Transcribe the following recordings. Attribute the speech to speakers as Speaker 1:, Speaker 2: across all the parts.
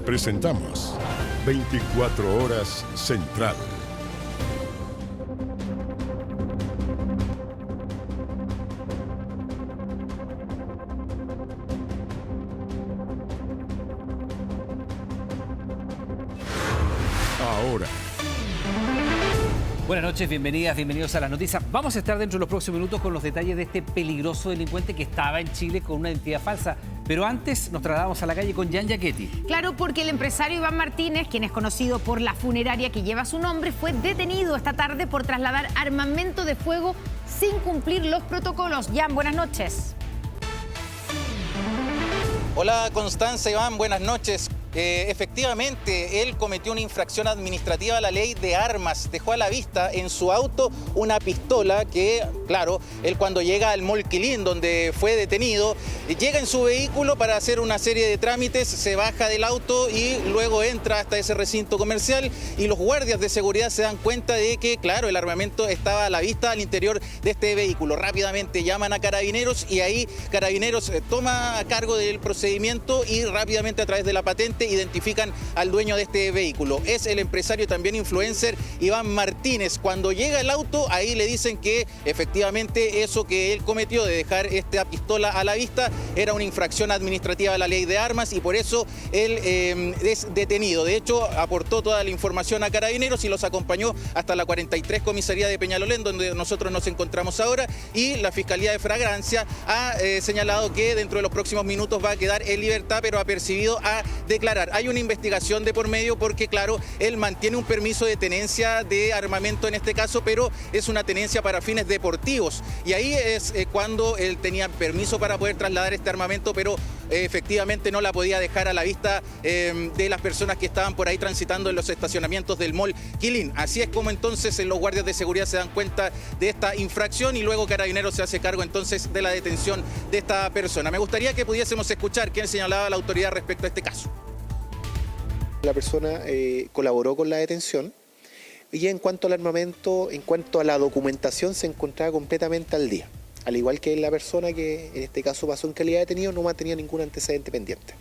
Speaker 1: Presentamos 24 Horas Central. Ahora.
Speaker 2: Buenas noches, bienvenidos a las noticias. Vamos a estar dentro de los próximos minutos con los detalles de este peligroso delincuente que estaba en Chile con una identidad falsa. Pero antes nos trasladamos a la calle con Jan Giachetti.
Speaker 3: Claro, porque el empresario Iván Martínez, quien es conocido por la funeraria que lleva su nombre, fue detenido esta tarde por trasladar armamento de fuego sin cumplir los protocolos. Jan, buenas noches.
Speaker 4: Hola Constanza, Iván, buenas noches. Efectivamente, él cometió una infracción administrativa a la ley de armas. Dejó a la vista en su auto una pistola que, claro, él cuando llega al Mall Quilín, donde fue detenido, llega en su vehículo para hacer una serie de trámites, se baja del auto y luego entra hasta ese recinto comercial y los guardias de seguridad se dan cuenta de que, claro, el armamento estaba a la vista al interior de este vehículo. Rápidamente llaman a Carabineros y ahí Carabineros toma a cargo del procedimiento y rápidamente a través de la patente identifican al dueño de este vehículo. Es el empresario también influencer Iván Martínez. Cuando llega el auto, ahí le dicen que efectivamente eso que él cometió de dejar esta pistola a la vista era una infracción administrativa a la ley de armas y por eso él es detenido. De hecho, aportó toda la información a Carabineros y los acompañó hasta la 43 comisaría de Peñalolén, donde nosotros nos encontramos ahora, y la Fiscalía de Fragrancia ha señalado que dentro de los próximos minutos va a quedar en libertad, pero apercibido a declarar. Hay una investigación de por medio porque, claro, él mantiene un permiso de tenencia de armamento en este caso, pero es una tenencia para fines deportivos. Y ahí es cuando él tenía permiso para poder trasladar este armamento, pero efectivamente no la podía dejar a la vista de las personas que estaban por ahí transitando en los estacionamientos del Mall Quilín. Así es como entonces los guardias de seguridad se dan cuenta de esta infracción y luego Carabineros se hace cargo entonces de la detención de esta persona. Me gustaría que pudiésemos escuchar quién señalaba a la autoridad respecto a este caso.
Speaker 5: La persona colaboró con la detención y en cuanto al armamento, en cuanto a la documentación, se encontraba completamente al día. Al igual que la persona que en este caso pasó en calidad de detenido, no mantenía ningún antecedente pendiente.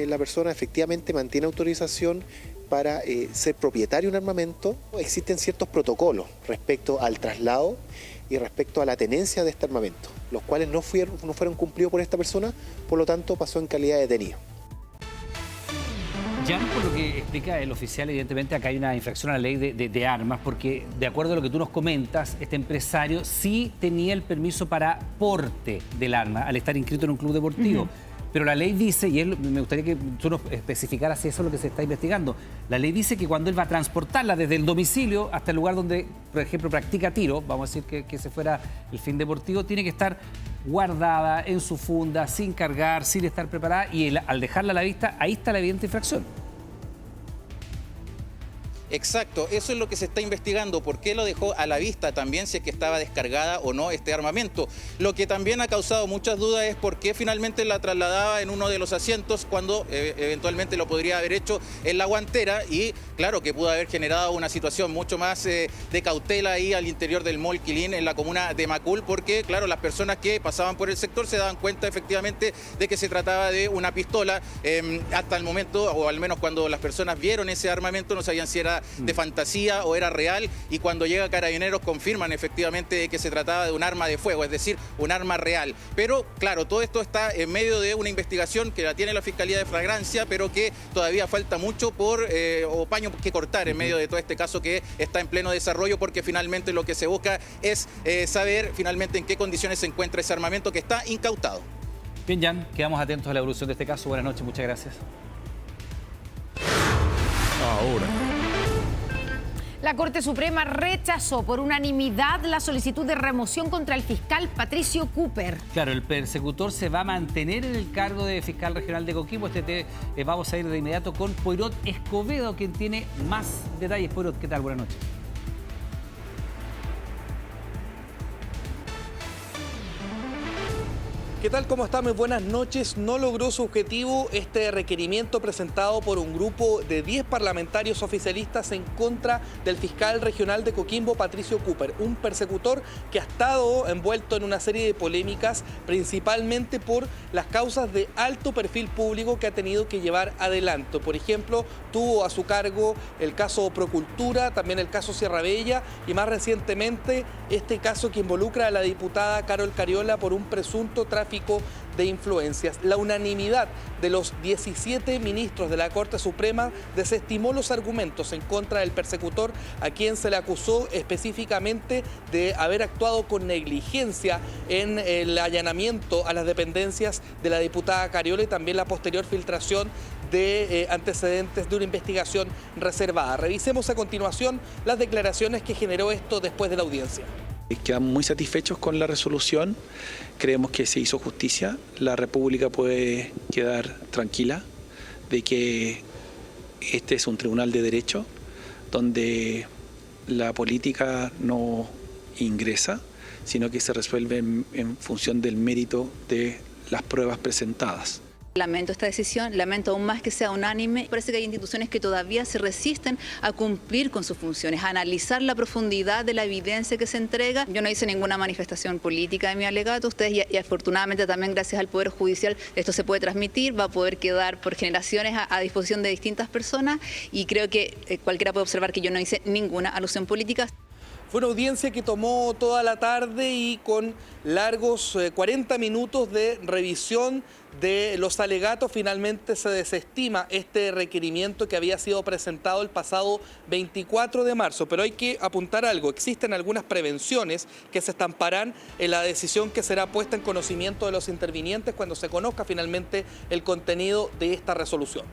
Speaker 5: La persona efectivamente mantiene autorización para ser propietario de un armamento. Existen ciertos protocolos respecto al traslado y respecto a la tenencia de este armamento, los cuales no fueron cumplidos por esta persona, por lo tanto pasó en calidad de detenido.
Speaker 2: Ya por lo que explica el oficial, evidentemente acá hay una infracción a la ley de armas, porque de acuerdo a lo que tú nos comentas, este empresario sí tenía el permiso para porte del arma al estar inscrito en un club deportivo. Pero la ley dice, y me gustaría que tú nos especificaras si eso es lo que se está investigando, la ley dice que cuando él va a transportarla desde el domicilio hasta el lugar donde, por ejemplo, practica tiro, vamos a decir que ese fuera el fin deportivo, tiene que estar guardada en su funda, sin cargar, sin estar preparada, y al dejarla a la vista, ahí está la evidente infracción.
Speaker 4: Exacto, eso es lo que se está investigando, por qué lo dejó a la vista también, si es que estaba descargada o no este armamento. Lo que también ha causado muchas dudas es por qué finalmente la trasladaba en uno de los asientos cuando eventualmente lo podría haber hecho en la guantera y claro que pudo haber generado una situación mucho más de cautela ahí al interior del Mall Quilín en la comuna de Macul, porque claro, las personas que pasaban por el sector se daban cuenta efectivamente de que se trataba de una pistola. Hasta el momento, o al menos cuando las personas vieron ese armamento, no sabían si era de fantasía o era real, y cuando llega Carabineros confirman efectivamente que se trataba de un arma de fuego, es decir, un arma real. Pero claro, todo esto está en medio de una investigación que la tiene la Fiscalía de Fragrancia, pero que todavía falta mucho o paño que cortar en medio de todo este caso que está en pleno desarrollo, porque finalmente lo que se busca es saber finalmente en qué condiciones se encuentra ese armamento que está incautado.
Speaker 2: Bien, Jan, quedamos atentos a la evolución de este caso. Buenas noches, muchas gracias.
Speaker 1: Ahora.
Speaker 3: La Corte Suprema rechazó por unanimidad la solicitud de remoción contra el fiscal Patricio Cooper.
Speaker 2: Claro, el persecutor se va a mantener en el cargo de fiscal regional de Coquimbo. Vamos a ir de inmediato con Poirot Escobedo, quien tiene más detalles. Poirot, ¿qué tal? Buenas noches.
Speaker 6: ¿Qué tal? ¿Cómo está? Muy buenas noches. No logró su objetivo este requerimiento presentado por un grupo de 10 parlamentarios oficialistas en contra del fiscal regional de Coquimbo, Patricio Cooper, un persecutor que ha estado envuelto en una serie de polémicas, principalmente por las causas de alto perfil público que ha tenido que llevar adelante. Por ejemplo, tuvo a su cargo el caso Procultura, también el caso Sierra Bella y más recientemente este caso que involucra a la diputada Carol Cariola por un presunto tráfico de influencias. La unanimidad de los 17 ministros de la Corte Suprema desestimó los argumentos en contra del persecutor, a quien se le acusó específicamente de haber actuado con negligencia en el allanamiento a las dependencias de la diputada Cariola y también la posterior filtración de antecedentes de una investigación reservada. Revisemos a continuación las declaraciones que generó esto después de la audiencia.
Speaker 7: Quedamos muy satisfechos con la resolución, creemos que se hizo justicia, la República puede quedar tranquila de que este es un tribunal de derecho donde la política no ingresa, sino que se resuelve en función del mérito de las pruebas presentadas.
Speaker 8: Lamento esta decisión, lamento aún más que sea unánime. Parece que hay instituciones que todavía se resisten a cumplir con sus funciones, a analizar la profundidad de la evidencia que se entrega. Yo no hice ninguna manifestación política de mi alegato. Ustedes, y afortunadamente también gracias al Poder Judicial, esto se puede transmitir, va a poder quedar por generaciones a disposición de distintas personas y creo que cualquiera puede observar que yo no hice ninguna alusión política.
Speaker 6: Fue una audiencia que tomó toda la tarde y con largos 40 minutos de revisión de los alegatos, finalmente se desestima este requerimiento que había sido presentado el pasado 24 de marzo. Pero hay que apuntar algo, existen algunas prevenciones que se estamparán en la decisión que será puesta en conocimiento de los intervinientes cuando se conozca finalmente el contenido de esta resolución.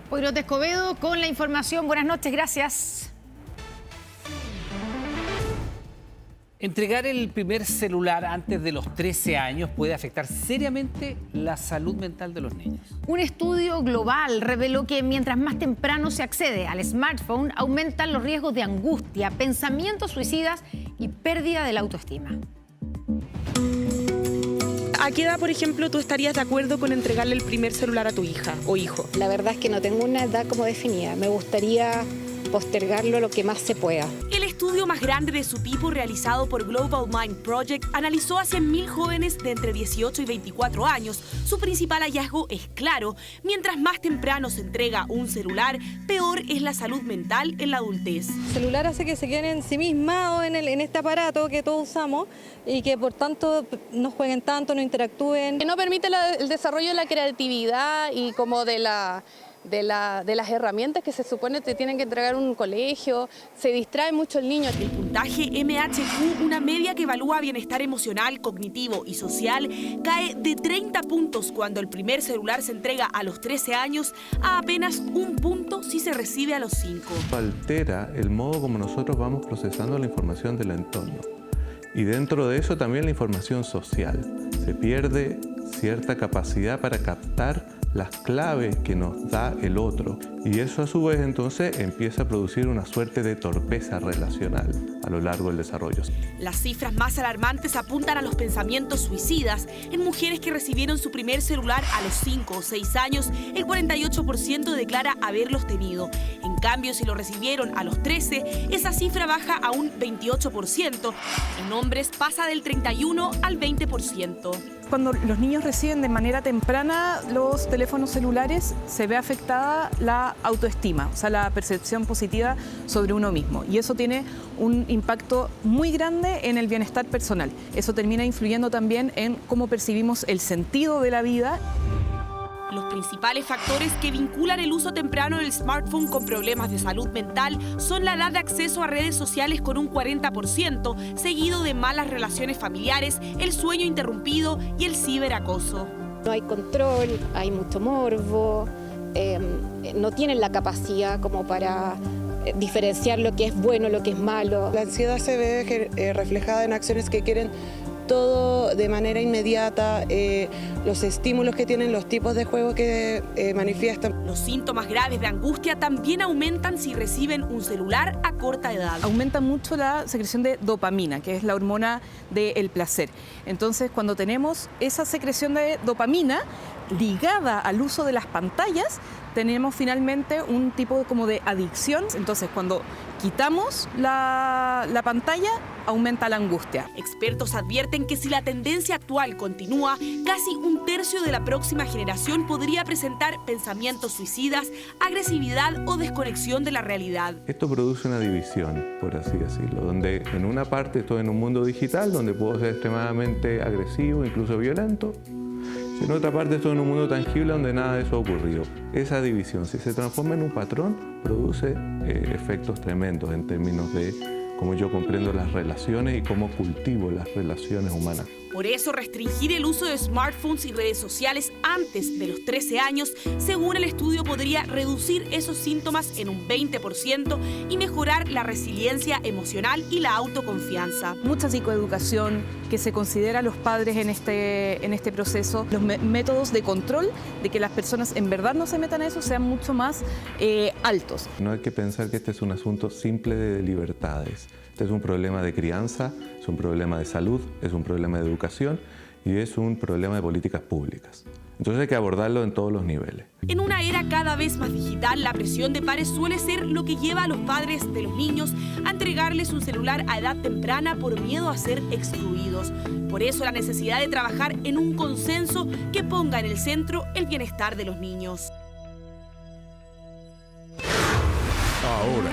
Speaker 3: Poirot Escobedo con la información. Buenas noches, gracias.
Speaker 2: Entregar el primer celular antes de los 13 años puede afectar seriamente la salud mental de los niños.
Speaker 3: Un estudio global reveló que mientras más temprano se accede al smartphone, aumentan los riesgos de angustia, pensamientos suicidas y pérdida de la autoestima.
Speaker 9: ¿A qué edad, por ejemplo, tú estarías de acuerdo con entregarle el primer celular a tu hija o hijo?
Speaker 10: La verdad es que no tengo una edad como definida. Me gustaría postergarlo lo que más se pueda.
Speaker 9: El estudio más grande de su tipo realizado por Global Mind Project analizó a 100.000 jóvenes de entre 18 y 24 años. Su principal hallazgo es claro: mientras más temprano se entrega un celular, peor es la salud mental en la adultez.
Speaker 11: El celular hace que se queden ensimismados en este aparato que todos usamos y que por tanto no jueguen tanto, no interactúen.
Speaker 12: Que no permite el desarrollo de la creatividad y como de las herramientas que se supone te tienen que entregar un colegio. Se distrae mucho el niño.
Speaker 9: El puntaje MHQ, una media que evalúa bienestar emocional, cognitivo y social, cae de 30 puntos cuando el primer celular se entrega a los 13 años a apenas 1 punto si se recibe a los 5.
Speaker 13: Altera el modo como nosotros vamos procesando la información del entorno. Y dentro de eso también la información social. Se pierde cierta capacidad para captar las claves que nos da el otro. Y eso a su vez entonces empieza a producir una suerte de torpeza relacional a lo largo del desarrollo.
Speaker 9: Las cifras más alarmantes apuntan a los pensamientos suicidas. En mujeres que recibieron su primer celular a los 5 o 6 años, el 48% declara haberlos tenido. En cambio, si lo recibieron a los 13, esa cifra baja a un 28%. En hombres pasa del 31 al 20%.
Speaker 14: Cuando los niños reciben de manera temprana los teléfonos celulares, se ve afectada la autoestima, o sea, la percepción positiva sobre uno mismo. Y eso tiene un impacto muy grande en el bienestar personal. Eso termina influyendo también en cómo percibimos el sentido de la vida.
Speaker 9: Los principales factores que vinculan el uso temprano del smartphone con problemas de salud mental son la edad de acceso a redes sociales con un 40%, seguido de malas relaciones familiares, el sueño interrumpido y el ciberacoso.
Speaker 10: No hay control, hay mucho morbo, no tienen la capacidad como para diferenciar lo que es bueno, lo que es malo.
Speaker 15: La ansiedad se ve reflejada en acciones que quieren todo de manera inmediata, los estímulos que tienen, los tipos de juego que manifiestan.
Speaker 9: Los síntomas graves de angustia también aumentan si reciben un celular a corta edad.
Speaker 14: Aumenta mucho la secreción de dopamina, que es la hormona del placer. Entonces, cuando tenemos esa secreción de dopamina ligada al uso de las pantallas, tenemos finalmente un tipo como de adicción. Entonces, cuando quitamos la pantalla, aumenta la angustia.
Speaker 9: Expertos advierten que si la tendencia actual continúa, casi un tercio de la próxima generación podría presentar pensamientos suicidas, agresividad o desconexión de la realidad.
Speaker 13: Esto produce una división, por así decirlo, donde en una parte estoy en un mundo digital, donde puedo ser extremadamente agresivo, incluso violento. En otra parte estoy en un mundo tangible donde nada de eso ha ocurrido. Esa división, si se transforma en un patrón, produce efectos tremendos en términos de cómo yo comprendo las relaciones y cómo cultivo las relaciones humanas.
Speaker 9: Por eso, restringir el uso de smartphones y redes sociales antes de los 13 años, según el estudio, podría reducir esos síntomas en un 20% y mejorar la resiliencia emocional y la autoconfianza.
Speaker 14: Mucha psicoeducación que se considera a los padres en este proceso, los métodos de control de que las personas en verdad no se metan a eso sean mucho más altos.
Speaker 13: No hay que pensar que este es un asunto simple de libertades. Este es un problema de crianza, es un problema de salud, es un problema de educación y es un problema de políticas públicas. Entonces hay que abordarlo en todos los niveles.
Speaker 9: En una era cada vez más digital, la presión de pares suele ser lo que lleva a los padres de los niños a entregarles un celular a edad temprana por miedo a ser excluidos. Por eso la necesidad de trabajar en un consenso que ponga en el centro el bienestar de los niños.
Speaker 1: Ahora.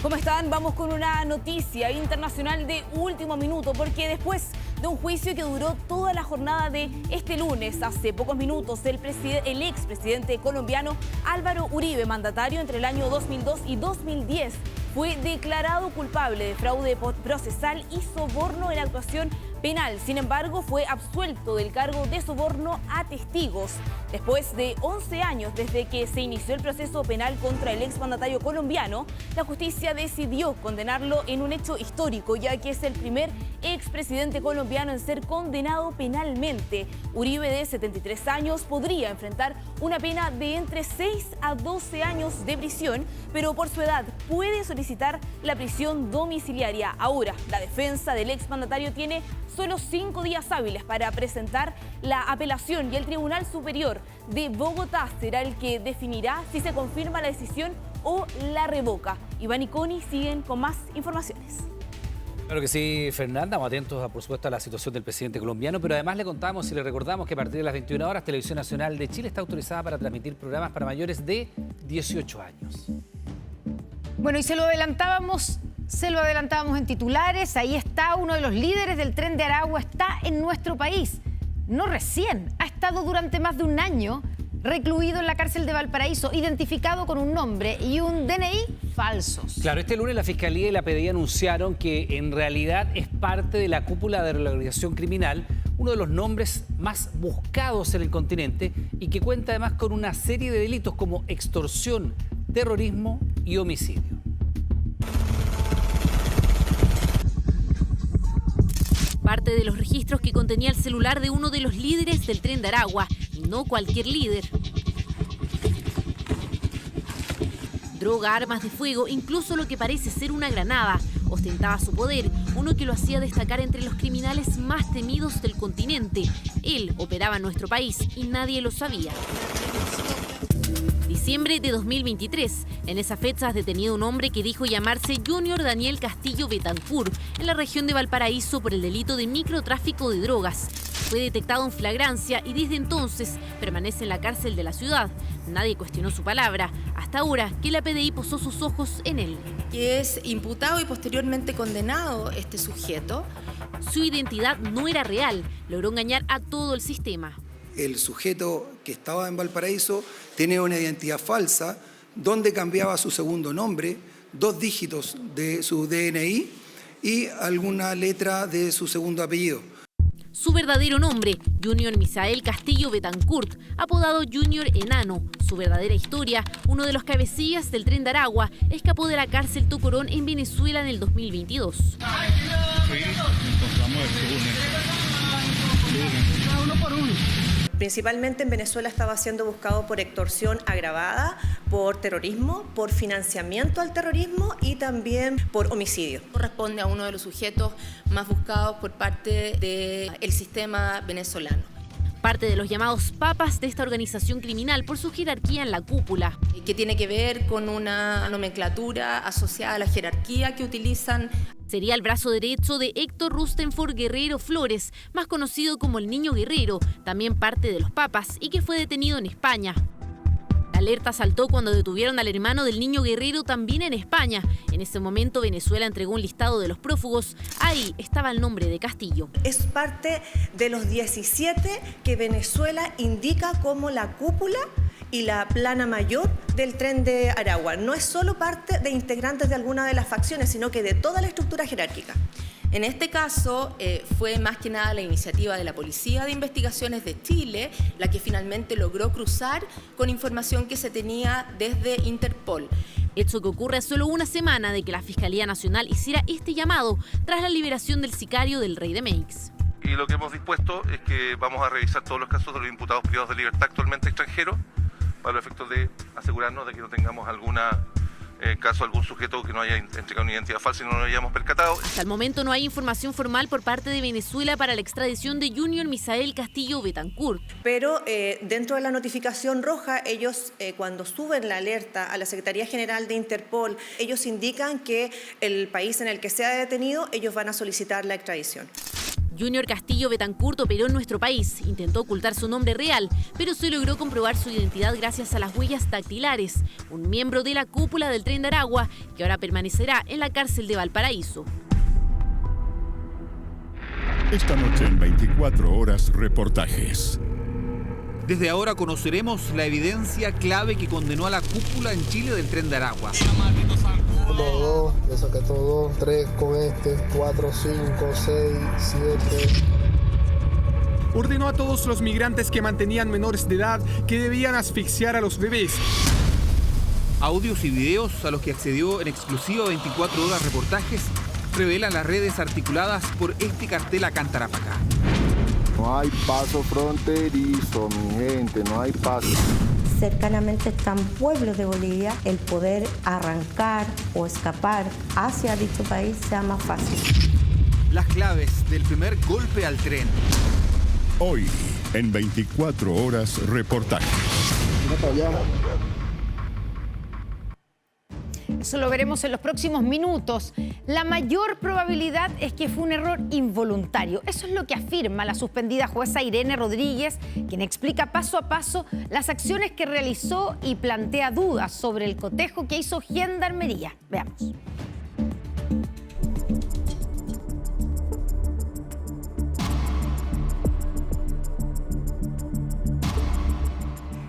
Speaker 16: ¿Cómo están? Vamos con una noticia internacional de último minuto, porque después de un juicio que duró toda la jornada de este lunes, hace pocos minutos, el expresidente colombiano Álvaro Uribe, mandatario entre el año 2002 y 2010, fue declarado culpable de fraude procesal y soborno en la actuación penal. Sin embargo, fue absuelto del cargo de soborno a testigos. Después de 11 años desde que se inició el proceso penal contra el exmandatario colombiano, la justicia decidió condenarlo en un hecho histórico, ya que es el primer expresidente colombiano en ser condenado penalmente. Uribe, de 73 años, podría enfrentar una pena de entre 6 a 12 años de prisión, pero por su edad puede solicitar la prisión domiciliaria. Ahora, la defensa del exmandatario tiene solo 5 días hábiles para presentar la apelación y el Tribunal Superior de Bogotá será el que definirá si se confirma la decisión o la revoca. Iván y Connie siguen con más informaciones.
Speaker 2: Claro que sí, Fernanda. Vamos atentos, por supuesto, a la situación del presidente colombiano, pero además le contamos y le recordamos que a partir de las 21 horas Televisión Nacional de Chile está autorizada para transmitir programas para mayores de 18 años.
Speaker 3: Bueno, y se lo adelantábamos en titulares. Ahí está uno de los líderes del Tren de Aragua, está en nuestro país. No recién, ha estado durante más de un año recluido en la cárcel de Valparaíso, identificado con un nombre y un DNI falsos.
Speaker 2: Claro, este lunes la Fiscalía y la PDI anunciaron que en realidad es parte de la cúpula de la organización criminal, uno de los nombres más buscados en el continente y que cuenta además con una serie de delitos como extorsión, terrorismo y homicidio.
Speaker 17: Parte de los registros que contenía el celular de uno de los líderes del Tren de Aragua, y no cualquier líder. Droga, armas de fuego, incluso lo que parece ser una granada. Ostentaba su poder, uno que lo hacía destacar entre los criminales más temidos del continente. Él operaba en nuestro país y nadie lo sabía. Diciembre de 2023. En esa fecha es detenido un hombre que dijo llamarse Junior Daniel Castillo Betancourt en la región de Valparaíso por el delito de microtráfico de drogas. Fue detectado en flagrancia y desde entonces permanece en la cárcel de la ciudad. Nadie cuestionó su palabra, hasta ahora que la PDI posó sus ojos en él.
Speaker 18: Que es imputado y posteriormente condenado este sujeto.
Speaker 17: Su identidad no era real, logró engañar a todo el sistema.
Speaker 19: El sujeto que estaba en Valparaíso tenía una identidad falsa, donde cambiaba su segundo nombre, 2 dígitos de su DNI y alguna letra de su segundo apellido.
Speaker 17: Su verdadero nombre, Junior Misael Castillo Betancourt, apodado Junior Enano. Su verdadera historia, uno de los cabecillas del Tren de Aragua, escapó de la cárcel Tocorón en Venezuela en el 2022.
Speaker 20: Principalmente en Venezuela estaba siendo buscado por extorsión agravada, por terrorismo, por financiamiento al terrorismo y también por homicidio.
Speaker 18: Corresponde a uno de los sujetos más buscados por parte del sistema venezolano.
Speaker 17: Parte de los llamados papas de esta organización criminal por su jerarquía en la cúpula.
Speaker 18: Que tiene que ver con una nomenclatura asociada a la jerarquía que utilizan.
Speaker 17: Sería el brazo derecho de Héctor Rustenford Guerrero Flores, más conocido como el Niño Guerrero, también parte de los papas y que fue detenido en España. La alerta saltó cuando detuvieron al hermano del Niño Guerrero también en España. En ese momento Venezuela entregó un listado de los prófugos. Ahí estaba el nombre de Castillo.
Speaker 20: Es parte de los 17 que Venezuela indica como la cúpula y la plana mayor del Tren de Aragua. No es solo parte de integrantes de alguna de las facciones, sino que de toda la estructura jerárquica.
Speaker 18: En este caso fue más que nada la iniciativa de la Policía de Investigaciones de Chile la que finalmente logró cruzar con información que se tenía desde Interpol.
Speaker 17: Hecho que ocurre a solo una semana de que la Fiscalía Nacional hiciera este llamado tras la liberación del sicario del Rey de Meix.
Speaker 21: Y lo que hemos dispuesto es que vamos a revisar todos los casos de los imputados privados de libertad actualmente extranjeros para los efectos de asegurarnos de que no tengamos algún sujeto que no haya entregado una identidad falsa y no nos hayamos percatado.
Speaker 17: Hasta el momento no hay información formal por parte de Venezuela para la extradición de Junior Misael Castillo Betancourt.
Speaker 20: Pero dentro de la notificación roja, ellos cuando suben la alerta a la Secretaría General de Interpol, ellos indican que el país en el que sea detenido, ellos van a solicitar la extradición.
Speaker 17: Junior Castillo Betancourt operó en nuestro país, intentó ocultar su nombre real, pero se logró comprobar su identidad gracias a las huellas dactilares, un miembro de la cúpula del Tren de Aragua que ahora permanecerá en la cárcel de Valparaíso.
Speaker 1: Esta noche en 24 horas reportajes.
Speaker 22: Desde ahora conoceremos la evidencia clave que condenó a la cúpula en Chile del Tren de Aragua.
Speaker 23: 2, le saqué todo, 3 con 4, 5, 6, 7.
Speaker 24: Ordenó a todos los migrantes que mantenían menores de edad que debían asfixiar a los bebés.
Speaker 22: Audios y videos a los que accedió en exclusiva 24 horas reportajes revelan las redes articuladas por este cartel a Cantarapacá.
Speaker 23: No hay paso fronterizo, mi gente, no hay paso.
Speaker 25: Cercanamente están pueblos de Bolivia, el poder arrancar o escapar hacia dicho país sea más fácil.
Speaker 22: Las claves del primer golpe al tren.
Speaker 1: Hoy, en 24 horas reportajes.
Speaker 3: Eso lo veremos en los próximos minutos. La mayor probabilidad es que fue un error involuntario. Eso es lo que afirma la suspendida jueza Irene Rodríguez, quien explica paso a paso las acciones que realizó y plantea dudas sobre el cotejo que hizo Gendarmería. Veamos.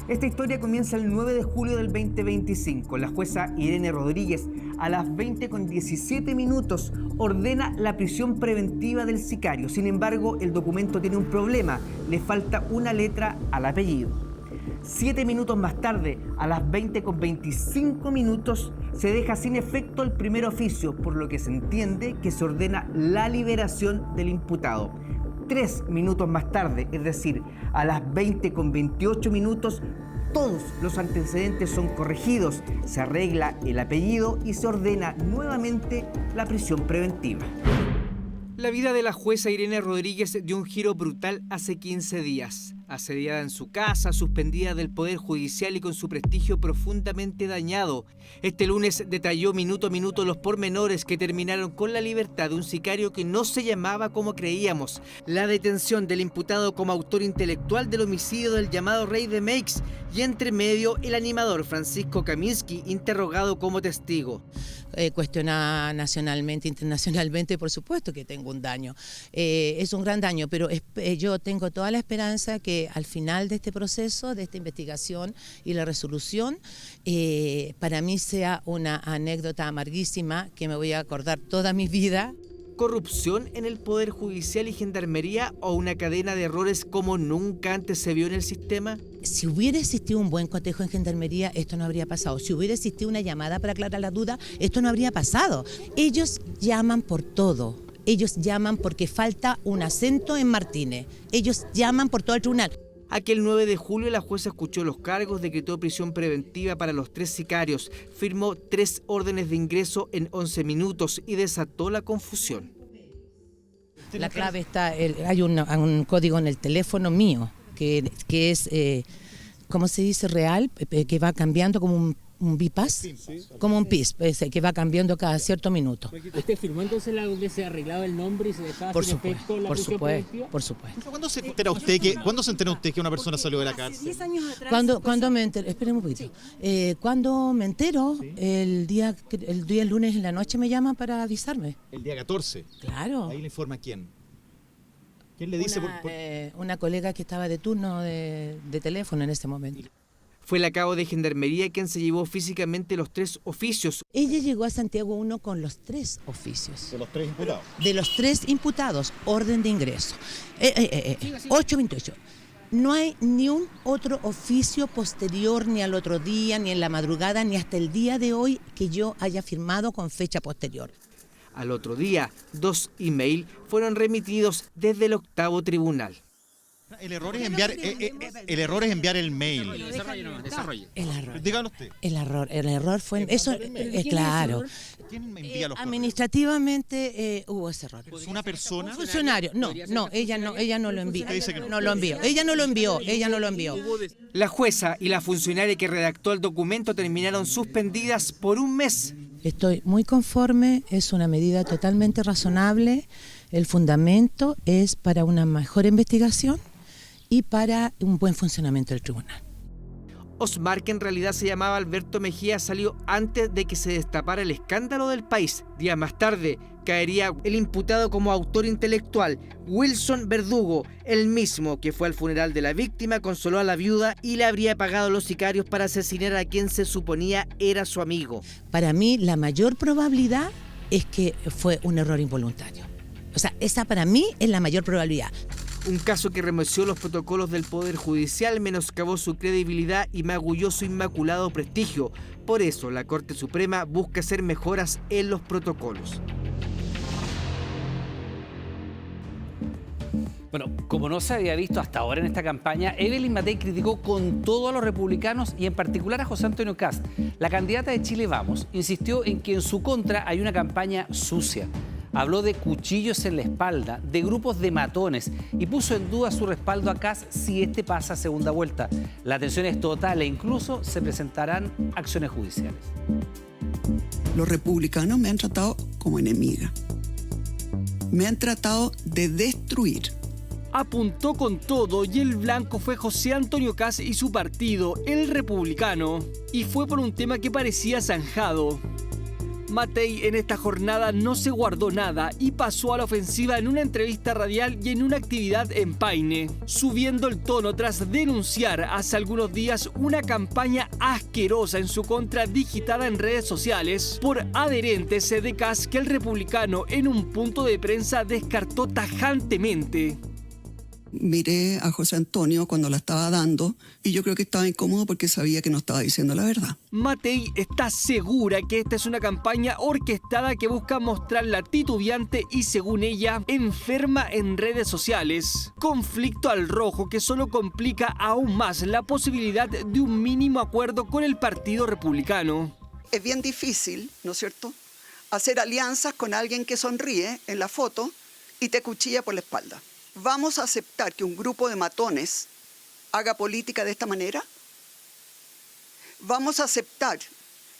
Speaker 26: Esta historia comienza el 9 de julio del 2025. La jueza Irene Rodríguez, a las 20:17, ordena la prisión preventiva del sicario. Sin embargo, el documento tiene un problema. Le falta una letra al apellido. 7 minutos más tarde, a las 20:25, se deja sin efecto el primer oficio, por lo que se entiende que se ordena la liberación del imputado. 3 minutos más tarde, es decir, a las 20:28, todos los antecedentes son corregidos, se arregla el apellido y se ordena nuevamente la prisión preventiva. La vida de la jueza Irene Rodríguez dio un giro brutal hace 15 días. Asediada en su casa, suspendida del Poder Judicial y con su prestigio profundamente dañado. Este lunes detalló minuto a minuto los pormenores que terminaron con la libertad de un sicario que no se llamaba como creíamos. La detención del imputado como autor intelectual del homicidio del llamado Rey de Meix y entre medio el animador Francisco Kaminsky, interrogado como testigo.
Speaker 27: Cuestionada nacionalmente, internacionalmente, por supuesto que tengo un daño. Es un gran daño, pero yo tengo toda la esperanza que al final de este proceso, de esta investigación y la resolución, para mí sea una anécdota amarguísima que me voy a acordar toda mi vida.
Speaker 26: ¿Corrupción en el Poder Judicial y Gendarmería o una cadena de errores como nunca antes se vio en el sistema?
Speaker 27: Si hubiera existido un buen cotejo en Gendarmería, esto no habría pasado. Si hubiera existido una llamada para aclarar la duda, esto no habría pasado. Ellos llaman por todo. Ellos llaman porque falta un acento en Martínez. Ellos llaman por todo el tribunal.
Speaker 26: Aquel 9 de julio la jueza escuchó los cargos, decretó prisión preventiva para los 3 sicarios, firmó 3 órdenes de ingreso en 11 minutos y desató la confusión.
Speaker 27: La clave está, hay un código en el teléfono mío que es, ¿cómo se dice? Real, que va cambiando como un bypass, como un PIS, que va cambiando cada cierto minuto.
Speaker 4: ¿Usted firmó entonces la donde se arreglaba el nombre y se dejaba sin efecto la prisión preventiva?
Speaker 27: Por supuesto.
Speaker 5: ¿Cuándo se entera usted que una persona salió de la cárcel?
Speaker 4: 10 años atrás.
Speaker 27: Cuando me entero, esperen un poquito. Cuando me entero, el día lunes en la noche me llaman para avisarme.
Speaker 5: El día 14.
Speaker 27: Claro.
Speaker 5: Ahí le informa quién. ¿Quién le dice?
Speaker 27: Una colega que estaba de turno de teléfono en ese momento.
Speaker 26: Fue la cabo de Gendarmería quien se llevó físicamente los 3 oficios.
Speaker 27: Ella llegó a Santiago 1 con los 3 oficios.
Speaker 5: ¿De los 3 imputados?
Speaker 27: De los 3 imputados, orden de ingreso. 828. No hay ni un otro oficio posterior, ni al otro día, ni en la madrugada, ni hasta el día de hoy que yo haya firmado con fecha posterior.
Speaker 26: Al otro día, 2 emails fueron remitidos desde el 8º tribunal.
Speaker 5: El error es enviar el mail.
Speaker 27: Desarrolle. El error.
Speaker 5: Dígalo usted.
Speaker 27: El error fue eso, claro.
Speaker 5: ¿Quién envía los
Speaker 27: administrativamente hubo ese error.
Speaker 5: ¿Es una persona?
Speaker 27: Un funcionario. No, ella no lo envió. No lo envió. Ella no lo envió.
Speaker 26: La jueza y la funcionaria que redactó el documento terminaron suspendidas por 1 mes.
Speaker 27: Estoy muy conforme, es una medida totalmente razonable. El fundamento es para una mejor investigación y para un buen funcionamiento del tribunal.
Speaker 26: Osmar, que en realidad se llamaba Alberto Mejía, salió antes de que se destapara el escándalo del país. Días más tarde caería el imputado como autor intelectual, Wilson Verdugo, el mismo que fue al funeral de la víctima, consoló a la viuda y le habría pagado a los sicarios para asesinar a quien se suponía era su amigo.
Speaker 27: Para mí, la mayor probabilidad es que fue un error involuntario. O sea, esa para mí es la mayor probabilidad.
Speaker 26: Un caso que remeció los protocolos del Poder Judicial, menoscabó su credibilidad y magulló su inmaculado prestigio. Por eso, la Corte Suprema busca hacer mejoras en los protocolos.
Speaker 2: Bueno, como no se había visto hasta ahora en esta campaña, Evelyn Matei criticó con todo a los republicanos y en particular a José Antonio Kast. La candidata de Chile Vamos insistió en que en su contra hay una campaña sucia. Habló de cuchillos en la espalda, de grupos de matones y puso en duda su respaldo a Kast si este pasa a segunda vuelta. La atención es total e incluso se presentarán acciones judiciales.
Speaker 6: Los republicanos me han tratado como enemiga. Me han tratado de destruir.
Speaker 7: Apuntó con todo y el blanco fue José Antonio Kast y su partido, el Republicano. Y fue por un tema que parecía zanjado. Matei en esta jornada no se guardó nada y pasó a la ofensiva en una entrevista radial y en una actividad en Paine, subiendo el tono tras denunciar hace algunos días una campaña asquerosa en su contra digitada en redes sociales por adherentes de Kast que el Republicano en un punto de prensa descartó tajantemente.
Speaker 6: Miré a José Antonio cuando la estaba dando y yo creo que estaba incómodo porque sabía que no estaba diciendo la verdad.
Speaker 7: Matei está segura que esta es una campaña orquestada que busca mostrarla titubeante y, según ella, enferma en redes sociales. Conflicto al rojo que solo complica aún más la posibilidad de un mínimo acuerdo con el Partido Republicano.
Speaker 6: Es bien difícil, ¿no es cierto?, hacer alianzas con alguien que sonríe en la foto y te cuchilla por la espalda. ¿Vamos a aceptar que un grupo de matones haga política de esta manera? ¿Vamos a aceptar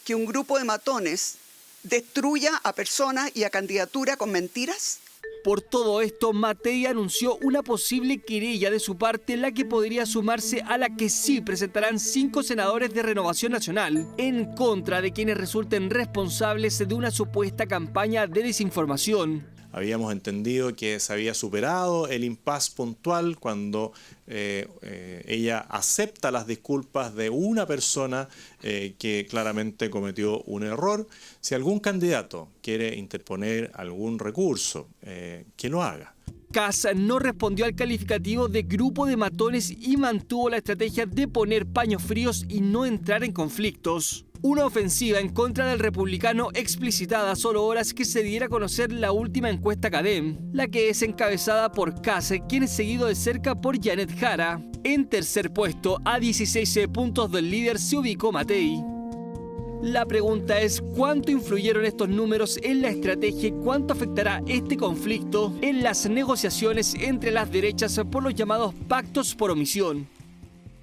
Speaker 6: que un grupo de matones destruya a personas y a candidaturas con mentiras?
Speaker 7: Por todo esto, Matei anunció una posible querella de su parte, la que podría sumarse a la que sí presentarán 5 senadores de Renovación Nacional, en contra de quienes resulten responsables de una supuesta campaña de desinformación.
Speaker 8: Habíamos entendido que se había superado el impasse puntual cuando ella acepta las disculpas de una persona que claramente cometió un error. Si algún candidato quiere interponer algún recurso, que lo haga.
Speaker 7: Kast no respondió al calificativo de grupo de matones y mantuvo la estrategia de poner paños fríos y no entrar en conflictos. Una ofensiva en contra del republicano explicitada a solo horas que se diera a conocer la última encuesta CADEM, la que es encabezada por Kass, quien es seguido de cerca por Janet Jara. En tercer puesto, a 16 puntos del líder, se ubicó Matei. La pregunta es cuánto influyeron estos números en la estrategia y cuánto afectará este conflicto en las negociaciones entre las derechas por los llamados pactos por omisión.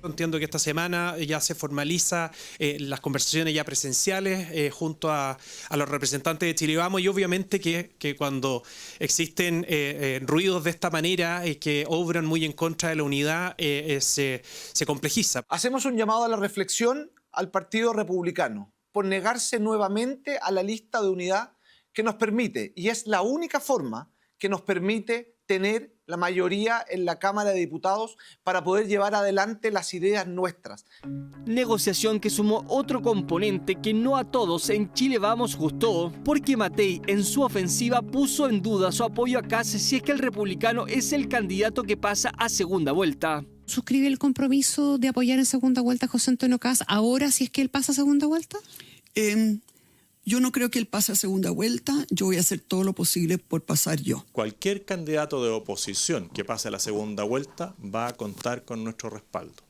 Speaker 9: Entiendo que esta semana ya se formaliza las conversaciones ya presenciales junto a los representantes de Chile Vamos, y obviamente que cuando existen ruidos de esta manera que obran muy en contra de la unidad, se complejiza.
Speaker 10: Hacemos un llamado a la reflexión al Partido Republicano por negarse nuevamente a la lista de unidad que nos permite, y es la única forma que nos permite tener la mayoría en la Cámara de Diputados para poder llevar adelante las ideas nuestras.
Speaker 7: Negociación que sumó otro componente que no a todos en Chile Vamos gustó, porque Matei en su ofensiva puso en duda su apoyo a Kass si es que el republicano es el candidato que pasa a segunda vuelta.
Speaker 11: ¿Suscribe el compromiso de apoyar en segunda vuelta a José Antonio Kass ahora si es que él pasa a segunda vuelta?
Speaker 12: Yo no creo que él pase a segunda vuelta. Yo voy a hacer todo lo posible por pasar yo.
Speaker 8: Cualquier candidato de oposición que pase a la segunda vuelta va a contar con nuestro respaldo.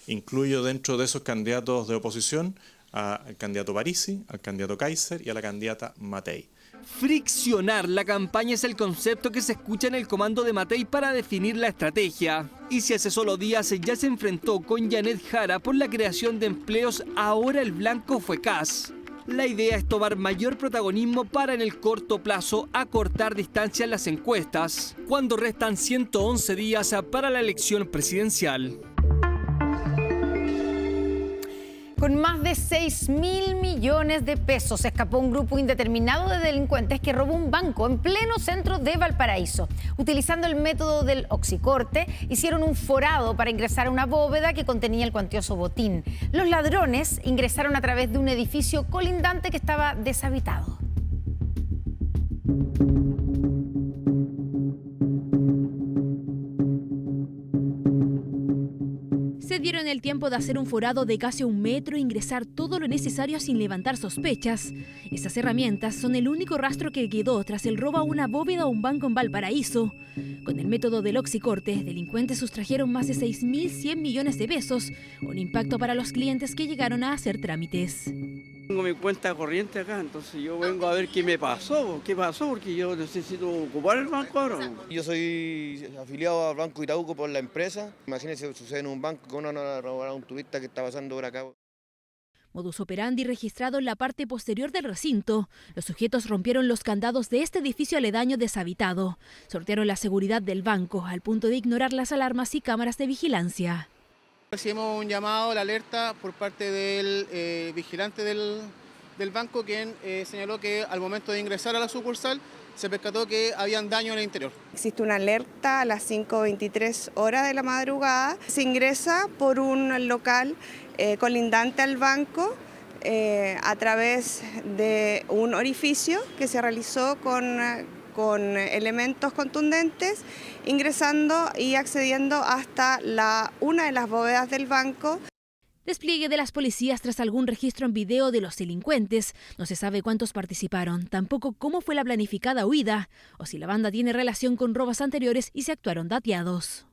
Speaker 8: Incluyo dentro de esos candidatos de oposición al candidato Parisi, al candidato Kaiser y a la candidata Matei.
Speaker 7: Friccionar la campaña es el concepto que se escucha en el comando de Matei para definir la estrategia. Y si hace solo días ya se enfrentó con Janet Jara por la creación de empleos, ahora el blanco fue Kass. La idea es tomar mayor protagonismo para en el corto plazo acortar distancia en las encuestas, cuando restan 111 días para la elección presidencial.
Speaker 3: Con más de 6.000 millones de pesos se escapó un grupo indeterminado de delincuentes que robó un banco en pleno centro de Valparaíso. Utilizando el método del oxicorte, hicieron un forado para ingresar a una bóveda que contenía el cuantioso botín. Los ladrones ingresaron a través de un edificio colindante que estaba deshabitado.
Speaker 13: Se dieron el tiempo de hacer un forado de casi 1 metro e ingresar todo lo necesario sin levantar sospechas. Esas herramientas son el único rastro que quedó tras el robo a una bóveda o un banco en Valparaíso. Con el método del oxicorte, delincuentes sustrajeron más de 6.100 millones de pesos, un impacto para los clientes que llegaron a hacer trámites.
Speaker 14: Tengo mi cuenta corriente acá, entonces yo vengo a ver qué pasó, porque yo necesito ocupar el banco ahora.
Speaker 15: Yo soy afiliado al Banco Itaúco por la empresa. Imagínense si sucede en un banco que uno no va a robar a un turista que está pasando por acá.
Speaker 13: Modus operandi registrado en la parte posterior del recinto. Los sujetos rompieron los candados de este edificio aledaño deshabitado. Sortearon la seguridad del banco al punto de ignorar las alarmas y cámaras de vigilancia.
Speaker 28: Recibimos un llamado, la alerta por parte del vigilante del banco, quien señaló que al momento de ingresar a la sucursal se percató que habían daño en el interior.
Speaker 29: Existe una alerta a las 5:23 horas de la madrugada. Se ingresa por un local colindante al banco a través de un orificio que se realizó con elementos contundentes, ingresando y accediendo hasta una de las bóvedas del banco.
Speaker 13: Despliegue de las policías tras algún registro en video de los delincuentes. No se sabe cuántos participaron, tampoco cómo fue la planificada huida, o si la banda tiene relación con robos anteriores y se actuaron dateados.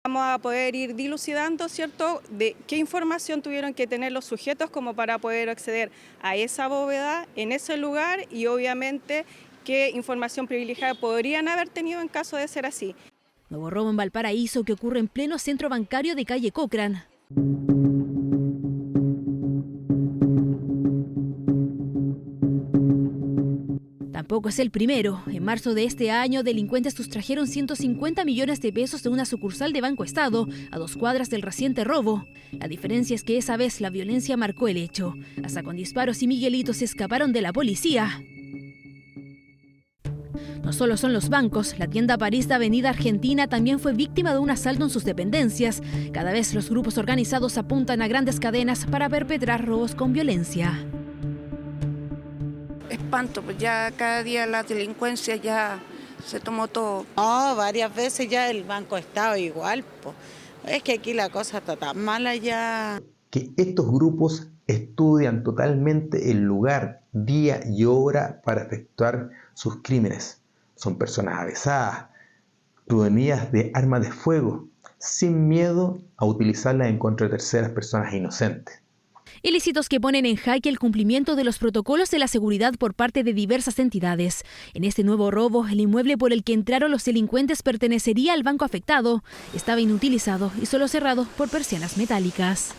Speaker 30: Vamos a poder ir dilucidando, ¿cierto?, de qué información tuvieron que tener los sujetos como para poder acceder a esa bóveda en ese lugar y obviamente qué información privilegiada podrían haber tenido en caso de ser así.
Speaker 13: Nuevo robo en Valparaíso que ocurre en pleno centro bancario de calle Cochrane. Tampoco es el primero. En marzo de este año, delincuentes sustrajeron 150 millones de pesos de una sucursal de Banco Estado a 2 cuadras del reciente robo. La diferencia es que esa vez la violencia marcó el hecho. Hasta con disparos y miguelitos se escaparon de la policía. No solo son los bancos, la tienda París de Avenida Argentina también fue víctima de un asalto en sus dependencias. Cada vez los grupos organizados apuntan a grandes cadenas para perpetrar robos con violencia.
Speaker 31: Espanto, pues ya cada día la delincuencia ya se tomó todo.
Speaker 32: No, varias veces ya el Banco Estado igual, pues. Es que aquí la cosa está tan mala ya.
Speaker 33: Que estos grupos
Speaker 1: estudian totalmente el lugar, día y hora para efectuar sus crímenes. Son personas avesadas, provenidas de armas de fuego, sin miedo a utilizarlas en contra de terceras personas inocentes.
Speaker 13: Ilícitos que ponen en jaque el cumplimiento de los protocolos de la seguridad por parte de diversas entidades. En este nuevo robo, el inmueble por el que entraron los delincuentes pertenecería al banco afectado. Estaba inutilizado y solo cerrado por persianas metálicas.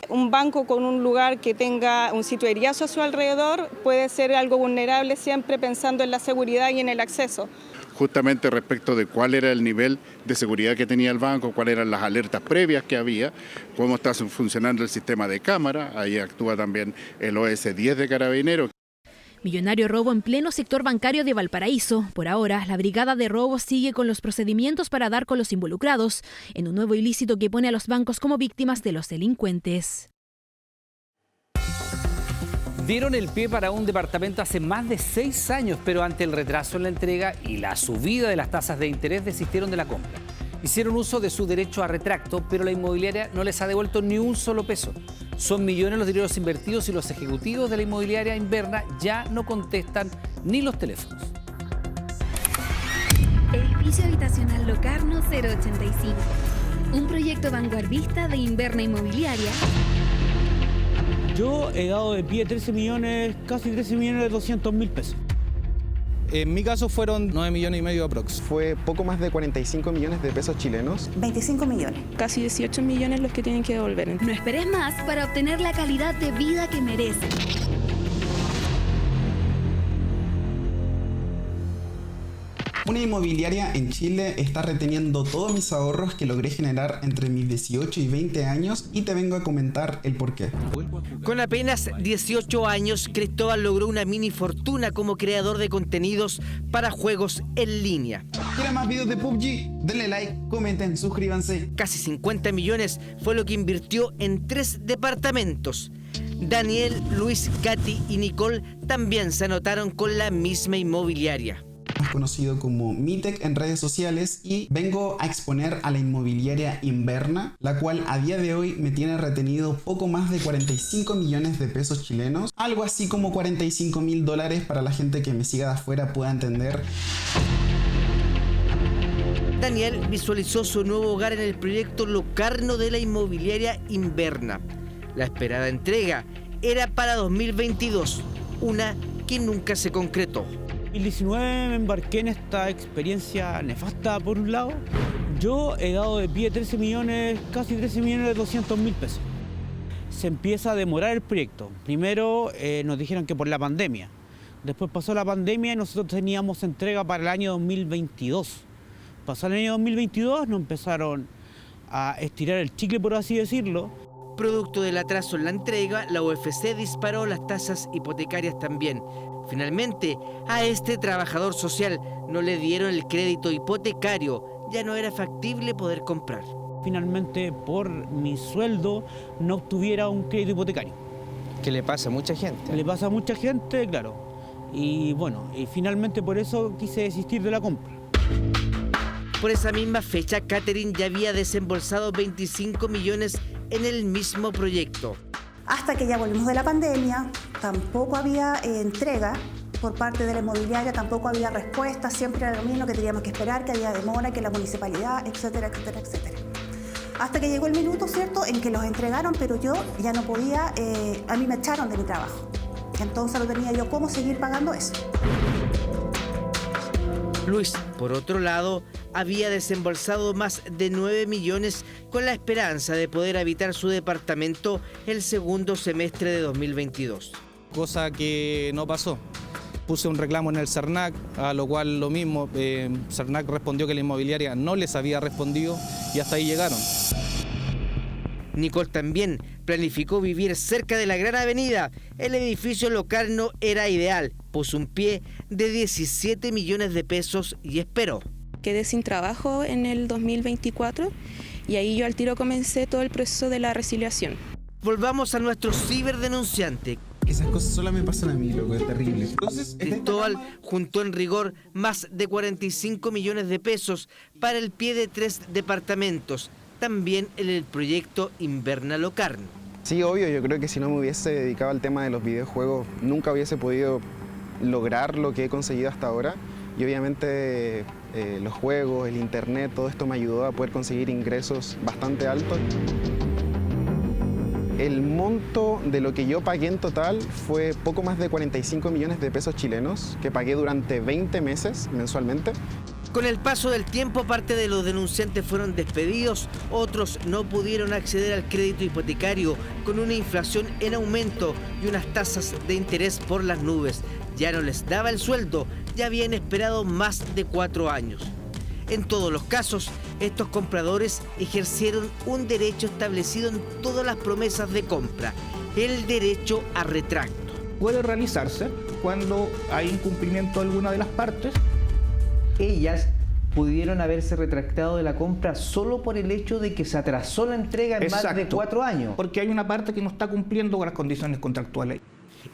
Speaker 30: Un banco con un lugar que tenga un sitio eriazo a su alrededor puede ser algo vulnerable, siempre pensando en la seguridad y en el acceso.
Speaker 4: Justamente respecto de cuál era el nivel de seguridad que tenía el banco, cuáles eran las alertas previas que había, cómo está funcionando el sistema de cámara, ahí actúa también el OS-10 de Carabineros.
Speaker 13: Millonario robo en pleno sector bancario de Valparaíso. Por ahora, la brigada de robo sigue con los procedimientos para dar con los involucrados en un nuevo ilícito que pone a los bancos como víctimas de los delincuentes.
Speaker 2: Dieron el pie para un departamento hace más de 6 años, pero ante el retraso en la entrega y la subida de las tasas de interés desistieron de la compra. Hicieron uso de su derecho a retracto, pero la inmobiliaria no les ha devuelto ni un solo peso. Son millones los dineros invertidos y los ejecutivos de la inmobiliaria Inverna ya no contestan ni los teléfonos.
Speaker 16: Edificio habitacional Locarno 085. Un proyecto vanguardista de Inverna Inmobiliaria.
Speaker 17: Yo he dado de pie 13 millones, casi 13 millones de 200 mil pesos.
Speaker 18: En mi caso fueron 9 millones y medio aprox.
Speaker 19: Fue poco más de 45 millones de pesos chilenos.
Speaker 16: 25 millones. Casi 18 millones los que tienen que devolver. No esperes más para obtener la calidad de vida que mereces.
Speaker 20: Una inmobiliaria en Chile está reteniendo todos mis ahorros que logré generar entre mis 18 y 20 años y te vengo a comentar el porqué.
Speaker 26: Con apenas 18 años, Cristóbal logró una mini fortuna como creador de contenidos para juegos en línea.
Speaker 20: ¿Quieren más videos de PUBG? Denle like, comenten, suscríbanse.
Speaker 26: Casi 50 millones fue lo que invirtió en 3 departamentos. Daniel, Luis, Katy y Nicole también se anotaron con la misma inmobiliaria.
Speaker 20: Conocido como Mitec en redes sociales, y vengo a exponer a la inmobiliaria Inverna, la cual a día de hoy me tiene retenido poco más de 45 millones de pesos chilenos, algo así como 45.000 dólares para la gente que me siga de afuera pueda entender.
Speaker 26: Daniel visualizó su nuevo hogar en el proyecto Locarno de la inmobiliaria Inverna. La esperada entrega era para 2022, una que nunca se concretó.
Speaker 17: En 2019 me embarqué en esta experiencia nefasta por un lado. Yo he dado de pie 13 millones, casi 13 millones de 200 mil pesos. Se empieza a demorar el proyecto. Primero nos dijeron que por la pandemia. Después pasó la pandemia y nosotros teníamos entrega para el año 2022. Pasó el año 2022, nos empezaron a estirar el chicle, por así decirlo.
Speaker 26: Producto del atraso en la entrega, la UFC disparó las tasas hipotecarias también. Finalmente, a este trabajador social no le dieron el crédito hipotecario, ya no era factible poder comprar.
Speaker 17: Finalmente, por mi sueldo, no obtuviera un crédito hipotecario.
Speaker 18: ¿Qué le pasa a mucha gente?
Speaker 17: Le pasa a mucha gente, claro. Y bueno, y finalmente por eso quise desistir de la compra.
Speaker 26: Por esa misma fecha, Catherine ya había desembolsado 25 millones en el mismo proyecto.
Speaker 21: Hasta que ya volvimos de la pandemia, tampoco había entrega por parte de la inmobiliaria, tampoco había respuesta, siempre era lo mismo, que teníamos que esperar, que había demora, que la municipalidad, etcétera, etcétera, etcétera. Hasta que llegó el minuto, ¿cierto?, en que los entregaron, pero yo ya no podía, a mí me echaron de mi trabajo. Entonces no tenía yo cómo seguir pagando eso.
Speaker 26: Luis, por otro lado, había desembolsado más de 9 millones con la esperanza de poder habitar su departamento el segundo semestre de 2022.
Speaker 18: Cosa que no pasó. Puse un reclamo en el CERNAC, a lo cual lo mismo, CERNAC respondió que la inmobiliaria no les había respondido y hasta ahí llegaron.
Speaker 26: Nicole también planificó vivir cerca de la Gran Avenida. El edificio Locarno era ideal. Puso un pie de 17 millones de pesos y esperó.
Speaker 30: Quedé sin trabajo en el 2024 y ahí yo al tiro comencé todo el proceso de la resiliación.
Speaker 26: Volvamos a nuestro ciberdenunciante.
Speaker 20: Esas cosas solo me pasan a mí, loco, es terrible. Entonces,
Speaker 26: Cristóbal juntó en rigor más de 45 millones de pesos para el pie de 3 departamentos, también en el proyecto Inverna Locarno.
Speaker 19: Sí, obvio, yo creo que si no me hubiese dedicado al tema de los videojuegos, nunca hubiese podido lograr lo que he conseguido hasta ahora. Y obviamente los juegos, el internet, todo esto me ayudó a poder conseguir ingresos bastante altos. El monto de lo que yo pagué en total fue poco más de 45 millones de pesos chilenos, que pagué durante 20 meses mensualmente.
Speaker 5: Con el paso del tiempo, parte de los denunciantes fueron despedidos, otros no pudieron acceder al crédito hipotecario con una inflación en aumento y unas tasas de interés por las nubes. Ya no les daba el sueldo, ya habían esperado más de 4 años. En todos los casos, estos compradores ejercieron un derecho establecido en todas las promesas de compra, el derecho a retracto.
Speaker 6: Puede realizarse cuando hay incumplimiento de alguna de las partes.
Speaker 26: Ellas pudieron haberse retractado de la compra solo por el hecho de que se atrasó la entrega en más de 4 años.
Speaker 6: Porque hay una parte que no está cumpliendo con las condiciones contractuales.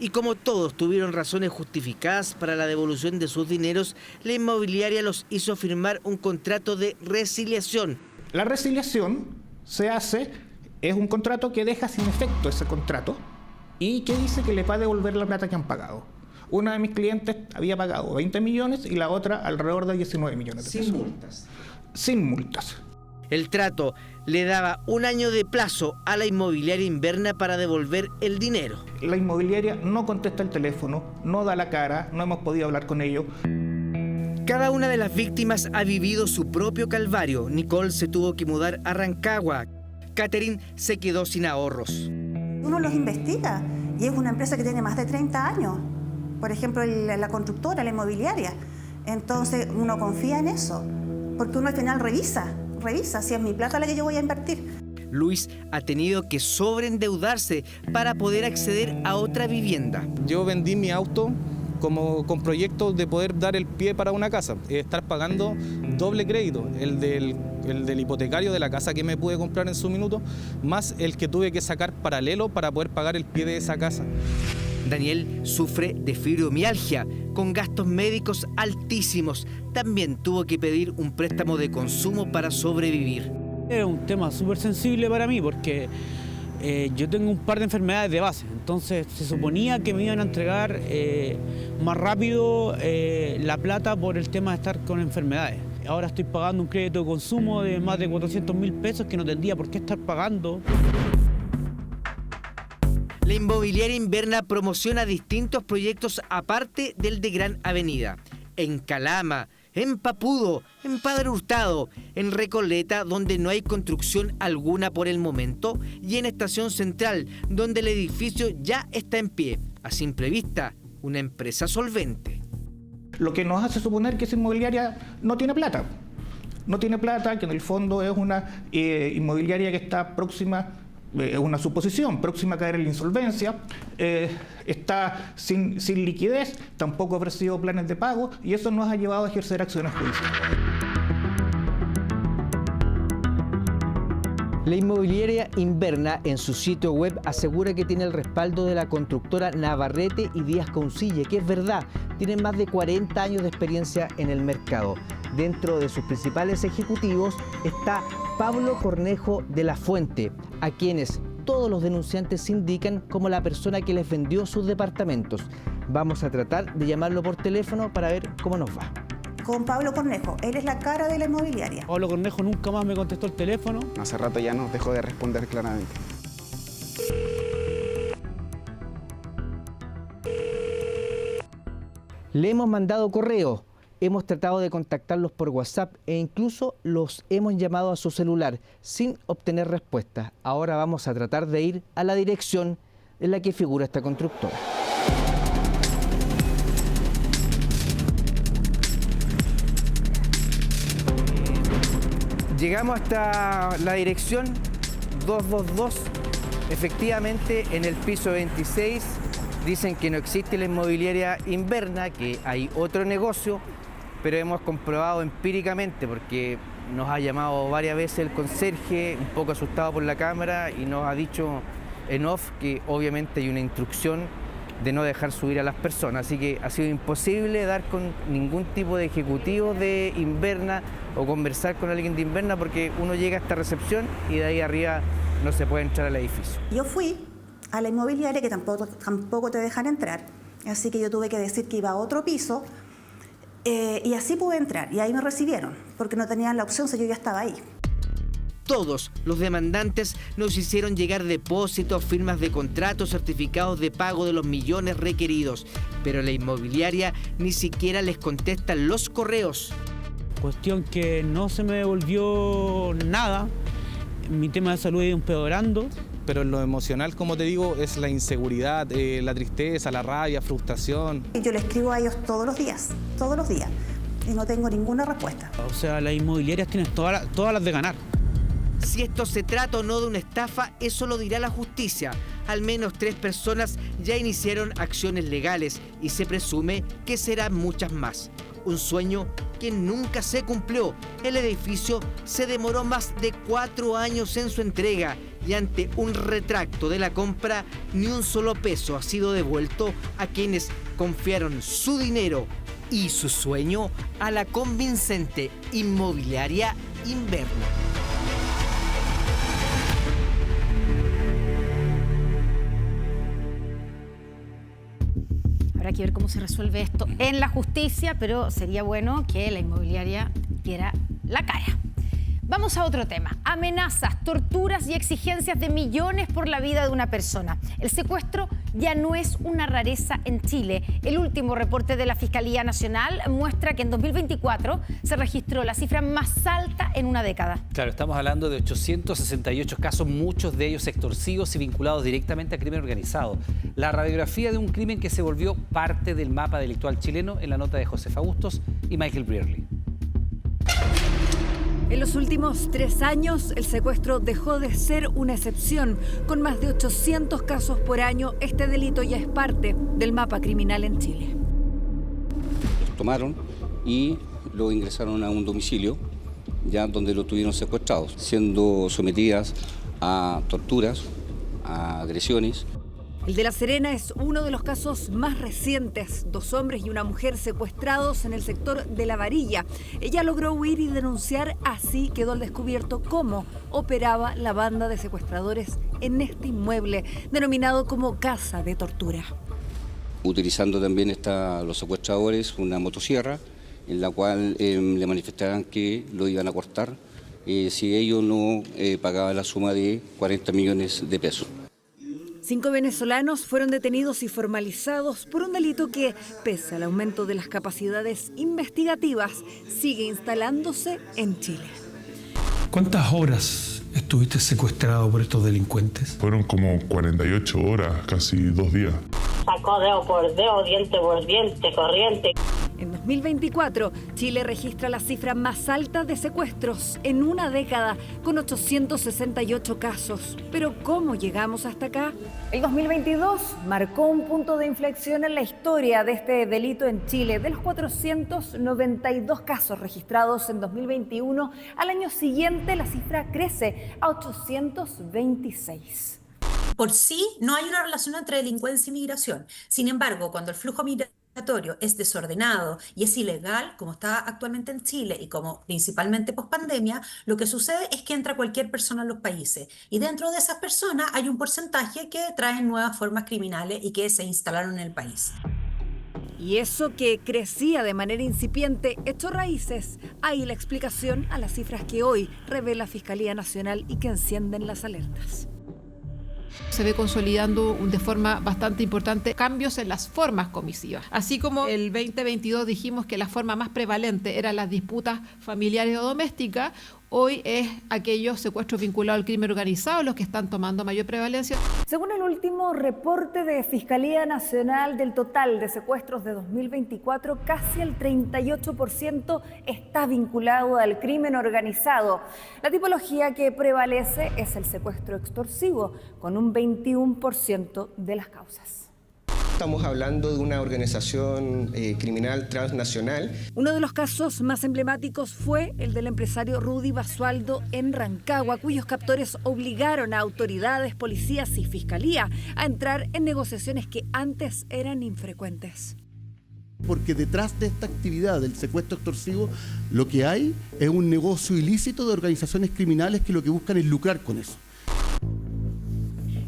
Speaker 5: Y como todos tuvieron razones justificadas para la devolución de sus dineros, la inmobiliaria los hizo firmar un contrato de resiliación.
Speaker 6: La resiliación se hace, es un contrato que deja sin efecto ese contrato y que dice que les va a devolver la plata que han pagado. Una de mis clientes había pagado 20 millones y la otra alrededor de 19 millones de pesos.
Speaker 26: Sin multas.
Speaker 6: Sin multas.
Speaker 5: El trato le daba 1 año de plazo a la inmobiliaria Inverna para devolver el dinero.
Speaker 6: La inmobiliaria no contesta el teléfono, no da la cara, no hemos podido hablar con ellos.
Speaker 5: Cada una de las víctimas ha vivido su propio calvario. Nicole se tuvo que mudar a Rancagua. Catherine se quedó sin ahorros.
Speaker 21: Uno los investiga y es una empresa que tiene más de 30 años. Por ejemplo, la constructora, la inmobiliaria. Entonces uno confía en eso, porque uno al final revisa si es mi plata la que yo voy a invertir.
Speaker 5: Luis ha tenido que sobreendeudarse para poder acceder a otra vivienda.
Speaker 18: Yo vendí mi auto con proyectos de poder dar el pie para una casa, estar pagando doble crédito, el del hipotecario de la casa que me pude comprar en su minuto, más el que tuve que sacar paralelo para poder pagar el pie de esa casa.
Speaker 5: Daniel sufre de fibromialgia, con gastos médicos altísimos. También tuvo que pedir un préstamo de consumo para sobrevivir.
Speaker 17: Es un tema súper sensible para mí porque yo tengo un par de enfermedades de base. Entonces se suponía que me iban a entregar más rápido la plata por el tema de estar con enfermedades. Ahora estoy pagando un crédito de consumo de más de 400.000 pesos que no tendría por qué estar pagando.
Speaker 5: La inmobiliaria Inverna promociona distintos proyectos aparte del de Gran Avenida. En Calama, en Papudo, en Padre Hurtado, en Recoleta, donde no hay construcción alguna por el momento, y en Estación Central, donde el edificio ya está en pie. A simple vista, una empresa solvente.
Speaker 6: Lo que nos hace suponer que esa inmobiliaria no tiene plata. No tiene plata, que en el fondo es una inmobiliaria que está próxima, es una suposición, próxima a caer en la insolvencia, está sin liquidez, tampoco ha ofrecido planes de pago y eso nos ha llevado a ejercer acciones judiciales.
Speaker 26: La inmobiliaria Inverna en su sitio web asegura que tiene el respaldo de la constructora Navarrete y Díaz Councille, que es verdad, tienen más de 40 años de experiencia en el mercado. Dentro de sus principales ejecutivos está Pablo Cornejo de la Fuente, a quienes todos los denunciantes indican como la persona que les vendió sus departamentos. Vamos a tratar de llamarlo por teléfono para ver cómo nos va.
Speaker 21: Con Pablo Cornejo, él es la cara de la inmobiliaria.
Speaker 17: Pablo Cornejo nunca más me contestó el teléfono.
Speaker 19: Hace rato ya nos dejó de responder claramente.
Speaker 26: Le hemos mandado correo, hemos tratado de contactarlos por WhatsApp e incluso los hemos llamado a su celular sin obtener respuesta. Ahora vamos a tratar de ir a la dirección en la que figura esta constructora. Llegamos hasta la dirección 222, efectivamente en el piso 26. Dicen que no existe la inmobiliaria Inverna, que hay otro negocio, pero hemos comprobado empíricamente porque nos ha llamado varias veces el conserje, un poco asustado por la cámara, y nos ha dicho en off que obviamente hay una instrucción de no dejar subir a las personas, así que ha sido imposible dar con ningún tipo de ejecutivo de Inverna o conversar con alguien de Inverna porque uno llega a esta recepción y de ahí arriba no se puede entrar al edificio.
Speaker 21: Yo fui a la inmobiliaria, que tampoco te dejan entrar, así que yo tuve que decir que iba a otro piso, y así pude entrar, y ahí me recibieron, porque no tenían la opción, si yo ya estaba ahí.
Speaker 5: Todos los demandantes nos hicieron llegar depósitos, firmas de contratos, certificados de pago de los millones requeridos, pero la inmobiliaria ni siquiera les contesta los correos.
Speaker 17: Cuestión que no se me devolvió nada. Mi tema de salud ha ido empeorando.
Speaker 18: Pero en lo emocional, como te digo, es la inseguridad, la tristeza, la rabia, frustración.
Speaker 21: Yo le escribo a ellos todos los días, y no tengo ninguna respuesta.
Speaker 17: O sea, las inmobiliarias tienen todas las de ganar.
Speaker 5: Si esto se trata o no de una estafa, eso lo dirá la justicia. Al menos 3 personas ya iniciaron acciones legales y se presume que serán muchas más. Un sueño que nunca se cumplió. El edificio se demoró más de 4 años en su entrega y ante un retracto de la compra, ni un solo peso ha sido devuelto a quienes confiaron su dinero y su sueño a la convincente inmobiliaria Inverna.
Speaker 3: Habrá que ver cómo se resuelve esto en la justicia, pero sería bueno que la inmobiliaria diera la cara. Vamos a otro tema. Amenazas, torturas y exigencias de millones por la vida de una persona. El secuestro ya no es una rareza en Chile. El último reporte de la Fiscalía Nacional muestra que en 2024 se registró la cifra más alta en una década.
Speaker 2: Claro, estamos hablando de 868 casos, muchos de ellos extorsivos y vinculados directamente a crimen organizado. La radiografía de un crimen que se volvió parte del mapa delictual chileno en la nota de Josefa Bustos y Michael Brearley.
Speaker 7: En los últimos 3 años, el secuestro dejó de ser una excepción. Con más de 800 casos por año, este delito ya es parte del mapa criminal en Chile.
Speaker 8: Los tomaron y lo ingresaron a un domicilio, ya donde lo tuvieron secuestrados, siendo sometidas a torturas, a agresiones.
Speaker 7: El de La Serena es uno de los casos más recientes. 2 hombres y una mujer secuestrados en el sector de La Varilla. Ella logró huir y denunciar, así quedó al descubierto cómo operaba la banda de secuestradores en este inmueble, denominado como Casa de Tortura.
Speaker 8: Utilizando también los secuestradores una motosierra, en la cual le manifestaban que lo iban a cortar si ellos no pagaban la suma de 40 millones de pesos.
Speaker 7: 5 venezolanos fueron detenidos y formalizados por un delito que, pese al aumento de las capacidades investigativas, sigue instalándose en Chile.
Speaker 9: ¿Cuántas horas estuviste secuestrado por estos delincuentes?
Speaker 10: Fueron como 48 horas, casi 2 días.
Speaker 11: Sacó dedo por dedo, diente por diente, corriente.
Speaker 7: En 2024, Chile registra la cifra más alta de secuestros en una década, con 868 casos. Pero ¿cómo llegamos hasta acá? El 2022 marcó un punto de inflexión en la historia de este delito en Chile. De los 492 casos registrados en 2021, al año siguiente la cifra crece a 826.
Speaker 12: Por sí, no hay una relación entre delincuencia y migración. Sin embargo, cuando el flujo migratorio es desordenado y es ilegal, como está actualmente en Chile y como principalmente pospandemia, lo que sucede es que entra cualquier persona a los países y dentro de esas personas hay un porcentaje que traen nuevas formas criminales y que se instalaron en el país.
Speaker 7: Y eso que crecía de manera incipiente echó raíces. Ahí la explicación a las cifras que hoy revela Fiscalía Nacional y que encienden las alertas.
Speaker 22: Se ve consolidando de forma bastante importante cambios en las formas comisivas. Así como el 2022 dijimos que la forma más prevalente eran las disputas familiares o domésticas, hoy es aquellos secuestros vinculados al crimen organizado los que están tomando mayor prevalencia.
Speaker 7: Según el último reporte de Fiscalía Nacional, del total de secuestros de 2024, casi el 38% está vinculado al crimen organizado. La tipología que prevalece es el secuestro extorsivo, con un 21% de las causas.
Speaker 23: Estamos hablando de una organización criminal transnacional.
Speaker 7: Uno de los casos más emblemáticos fue el del empresario Rudy Basualdo en Rancagua, cuyos captores obligaron a autoridades, policías y fiscalía a entrar en negociaciones que antes eran infrecuentes.
Speaker 24: Porque detrás de esta actividad del secuestro extorsivo, lo que hay es un negocio ilícito de organizaciones criminales que lo que buscan es lucrar con eso.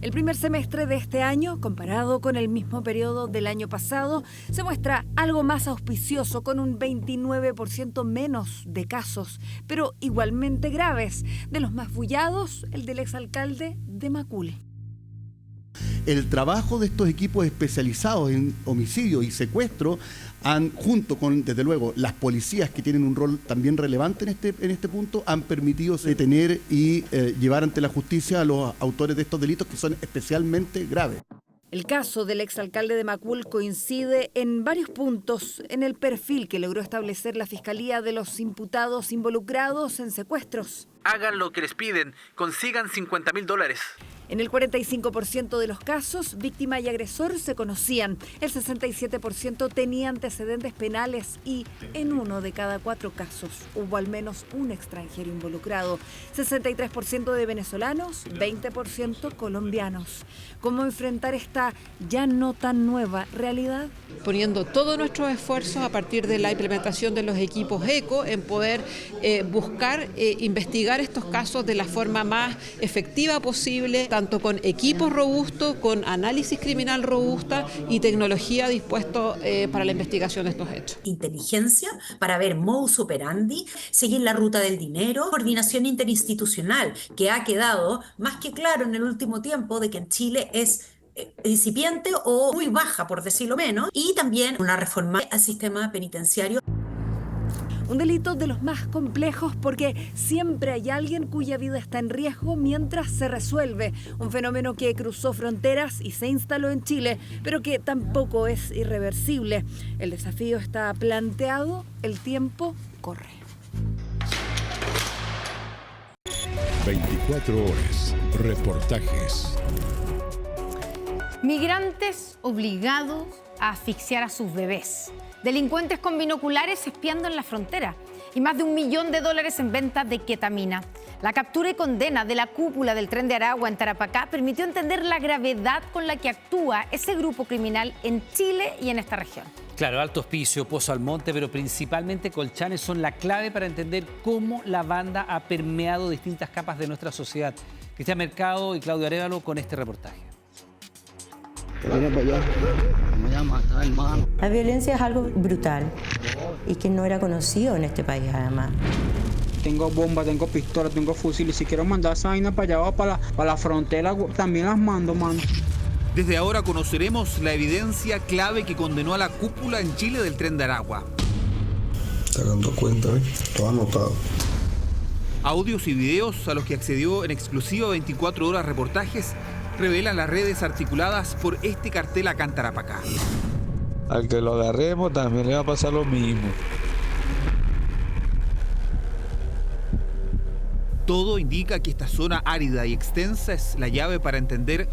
Speaker 7: El primer semestre de este año, comparado con el mismo periodo del año pasado, se muestra algo más auspicioso, con un 29% menos de casos, pero igualmente graves. De los más bullados, el del exalcalde de Macul.
Speaker 24: El trabajo de estos equipos especializados en homicidio y secuestro junto con, desde luego, las policías, que tienen un rol también relevante en este punto, han permitido detener y llevar ante la justicia a los autores de estos delitos, que son especialmente graves.
Speaker 7: El caso del exalcalde de Macul coincide en varios puntos en el perfil que logró establecer la Fiscalía de los imputados involucrados en secuestros.
Speaker 1: Hagan lo que les piden, consigan $50.000.
Speaker 7: En el 45% de los casos, víctima y agresor se conocían. El 67% tenía antecedentes penales y en 1 de cada 4 casos hubo al menos un extranjero involucrado. 63% de venezolanos, 20% colombianos. ¿Cómo enfrentar esta ya no tan nueva realidad?
Speaker 22: Poniendo todos nuestros esfuerzos a partir de la implementación de los equipos ECO en poder buscar investigar estos casos de la forma más efectiva posible, tanto con equipos robustos, con análisis criminal robusta y tecnología dispuesto para la investigación de estos hechos.
Speaker 12: Inteligencia para ver modus operandi, seguir la ruta del dinero, coordinación interinstitucional, que ha quedado más que claro en el último tiempo de que en Chile es incipiente o muy baja, por decirlo menos, y también una reforma al sistema penitenciario.
Speaker 7: Un delito de los más complejos porque siempre hay alguien cuya vida está en riesgo mientras se resuelve. Un fenómeno que cruzó fronteras y se instaló en Chile, pero que tampoco es irreversible. El desafío está planteado, el tiempo corre.
Speaker 4: 24 horas, reportajes.
Speaker 3: Migrantes obligados a asfixiar a sus bebés. Delincuentes con binoculares espiando en la frontera. Y más de $1 millón en venta de ketamina. La captura y condena de la cúpula del Tren de Aragua en Tarapacá permitió entender la gravedad con la que actúa ese grupo criminal en Chile y en esta región.
Speaker 2: Claro, Alto Hospicio, Pozo Almonte, pero principalmente Colchanes son la clave para entender cómo la banda ha permeado distintas capas de nuestra sociedad. Cristian Mercado y Claudio Arévalo con este reportaje.
Speaker 13: La violencia es algo brutal y que no era conocido en este país, además.
Speaker 17: Tengo bombas, tengo pistolas, tengo fusiles. Si quiero mandar esa vaina para allá o para la frontera, también las mando, mano.
Speaker 14: Desde ahora conoceremos la evidencia clave que condenó a la cúpula en Chile del Tren de Aragua.
Speaker 15: Sacando cuenta, todo anotado.
Speaker 14: Audios y videos a los que accedió en exclusiva 24 horas reportajes revelan las redes articuladas por este cartel acá en Tarapacá.
Speaker 15: Al que lo agarremos también le va a pasar lo mismo.
Speaker 14: Todo indica que esta zona árida y extensa es la llave para entender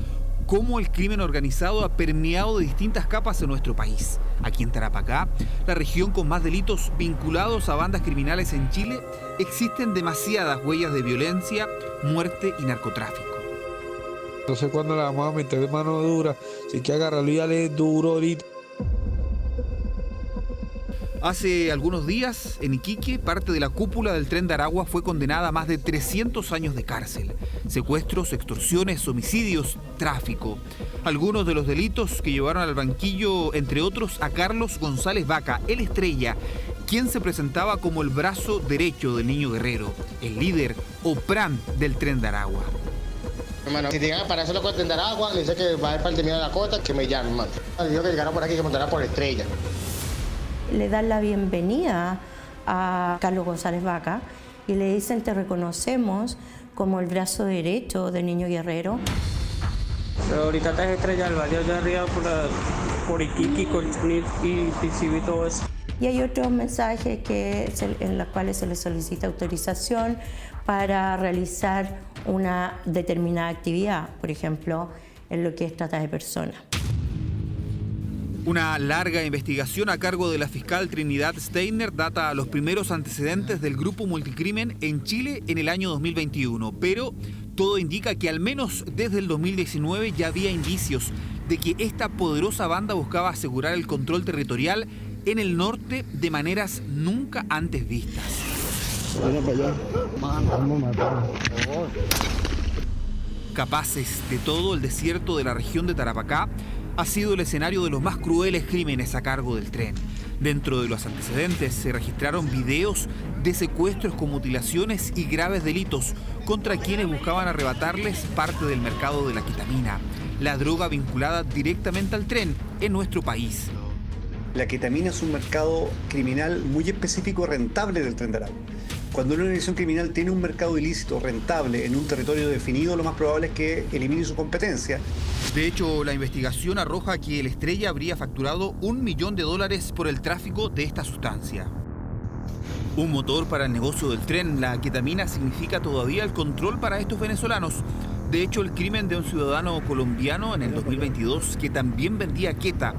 Speaker 14: cómo el crimen organizado ha permeado de distintas capas en nuestro país. Aquí en Tarapacá, la región con más delitos vinculados a bandas criminales en Chile, existen demasiadas huellas de violencia, muerte y narcotráfico.
Speaker 15: No sé cuándo la vamos a meter de mano dura, así que agárralo y dale duro ahorita.
Speaker 14: Hace algunos días, en Iquique, parte de la cúpula del Tren de Aragua fue condenada a más de 300 años de cárcel. Secuestros, extorsiones, homicidios, tráfico. Algunos de los delitos que llevaron al banquillo, entre otros, a Carlos González Vaca, el estrella, quien se presentaba como el brazo derecho del Niño Guerrero, el líder o PRAN del Tren de Aragua.
Speaker 16: Hermano, si llegan para hacerlo con el Tren de Aragua, le dice que va a ir para el terminal de la costa, que me llamen, hermano. Dijo que llegaron por aquí, que montará por la estrella.
Speaker 13: Le dan la bienvenida a Carlos González Vaca y le dicen: te reconocemos como el brazo derecho del Niño Guerrero.
Speaker 17: Pero ahorita estás estrella al barrio de arriba por Iquique, Colchanes y Tizibí y todo eso.
Speaker 13: Y hay otros mensajes en los cuales se le solicita autorización para realizar una determinada actividad, por ejemplo, en lo que es trata de personas.
Speaker 14: Una larga investigación a cargo de la fiscal Trinidad Steiner data los primeros antecedentes del grupo multicrimen en Chile en el año 2021, pero todo indica que al menos desde el 2019 ya había indicios de que esta poderosa banda buscaba asegurar el control territorial en el norte de maneras nunca antes vistas. Capaces de todo, el desierto de la región de Tarapacá ha sido el escenario de los más crueles crímenes a cargo del tren. Dentro de los antecedentes se registraron videos de secuestros con mutilaciones y graves delitos contra quienes buscaban arrebatarles parte del mercado de la ketamina, la droga vinculada directamente al tren en nuestro país.
Speaker 6: La ketamina es un mercado criminal muy específico, rentable del Tren de Aragua. Cuando una organización criminal tiene un mercado ilícito rentable en un territorio definido, lo más probable es que elimine su competencia.
Speaker 14: De hecho, la investigación arroja que el Estrella habría facturado $1 millón por el tráfico de esta sustancia. Un motor para el negocio del tren, la ketamina significa todavía el control para estos venezolanos. De hecho, el crimen de un ciudadano colombiano en el 2022 que también vendía keta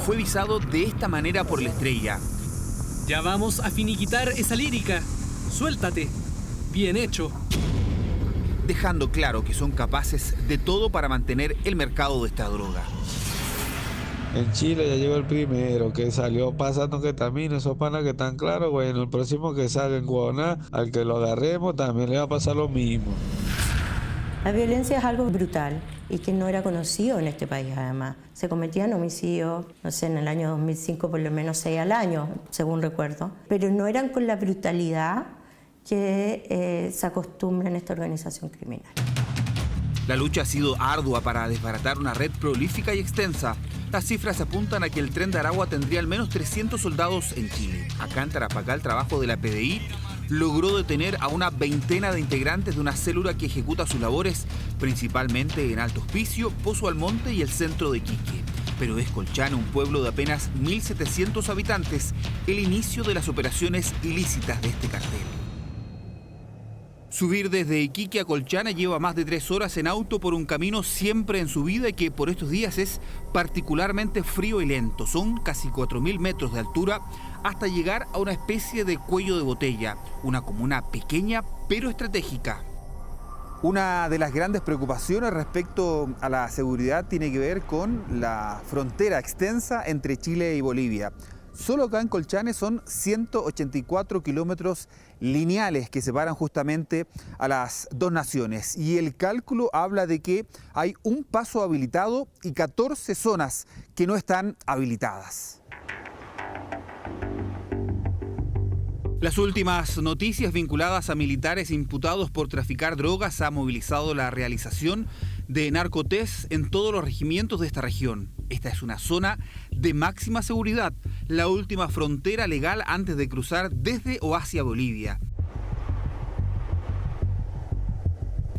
Speaker 14: fue visado de esta manera por el Estrella.
Speaker 18: Ya vamos a finiquitar esa lírica. Suéltate. Bien hecho.
Speaker 14: Dejando claro que son capaces de todo para mantener el mercado de esta droga.
Speaker 15: En Chile ya llegó el primero que salió pasando ketamina, esos panas que están claros, bueno, el próximo que salga en Guaná, al que lo agarremos también le va a pasar lo mismo.
Speaker 13: La violencia es algo brutal y que no era conocido en este país además. Se cometían homicidios, no sé, en el año 2005 por lo menos 6 al año, según recuerdo, pero no eran con la brutalidad que se acostumbra en esta organización criminal.
Speaker 14: La lucha ha sido ardua para desbaratar una red prolífica y extensa. Las cifras apuntan a que el Tren de Aragua tendría al menos 300 soldados en Chile. Acá en Tarapacá, el trabajo de la PDI logró detener a una veintena de integrantes de una célula que ejecuta sus labores principalmente en Alto Hospicio, Pozo Almonte y el centro de Iquique. Pero es Colchane, un pueblo de apenas 1.700 habitantes, el inicio de las operaciones ilícitas de este cartel. Subir desde Iquique a Colchane lleva más de 3 horas en auto por un camino siempre en subida y que por estos días es particularmente frío y lento. Son casi 4.000 metros de altura hasta llegar a una especie de cuello de botella, una comuna pequeña pero estratégica. Una de las grandes preocupaciones respecto a la seguridad tiene que ver con la frontera extensa entre Chile y Bolivia. Solo acá en Colchane son 184 kilómetros lineales que separan justamente a las dos naciones. Y el cálculo habla de que hay un paso habilitado y 14 zonas que no están habilitadas. Las últimas noticias vinculadas a militares imputados por traficar drogas ha movilizado la realización de narcotés en todos los regimientos de esta región. Esta es una zona de máxima seguridad, la última frontera legal antes de cruzar desde o hacia Bolivia.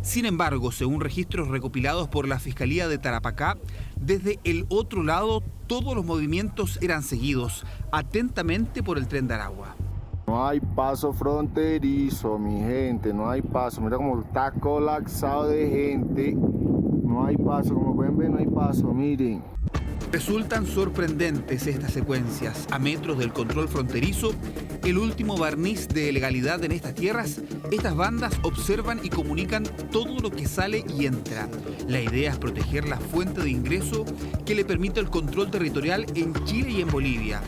Speaker 14: Sin embargo, según registros recopilados por la Fiscalía de Tarapacá, desde el otro lado todos los movimientos eran seguidos atentamente por el Tren de Aragua.
Speaker 19: No hay paso fronterizo, mi gente, no hay paso. Mira cómo está colapsado de gente. No hay paso, como pueden ver, no hay paso, miren.
Speaker 14: Resultan sorprendentes estas secuencias. A metros del control fronterizo, el último barniz de legalidad en estas tierras, estas bandas observan y comunican todo lo que sale y entra. La idea es proteger la fuente de ingreso que le permite el control territorial en Chile y en Bolivia.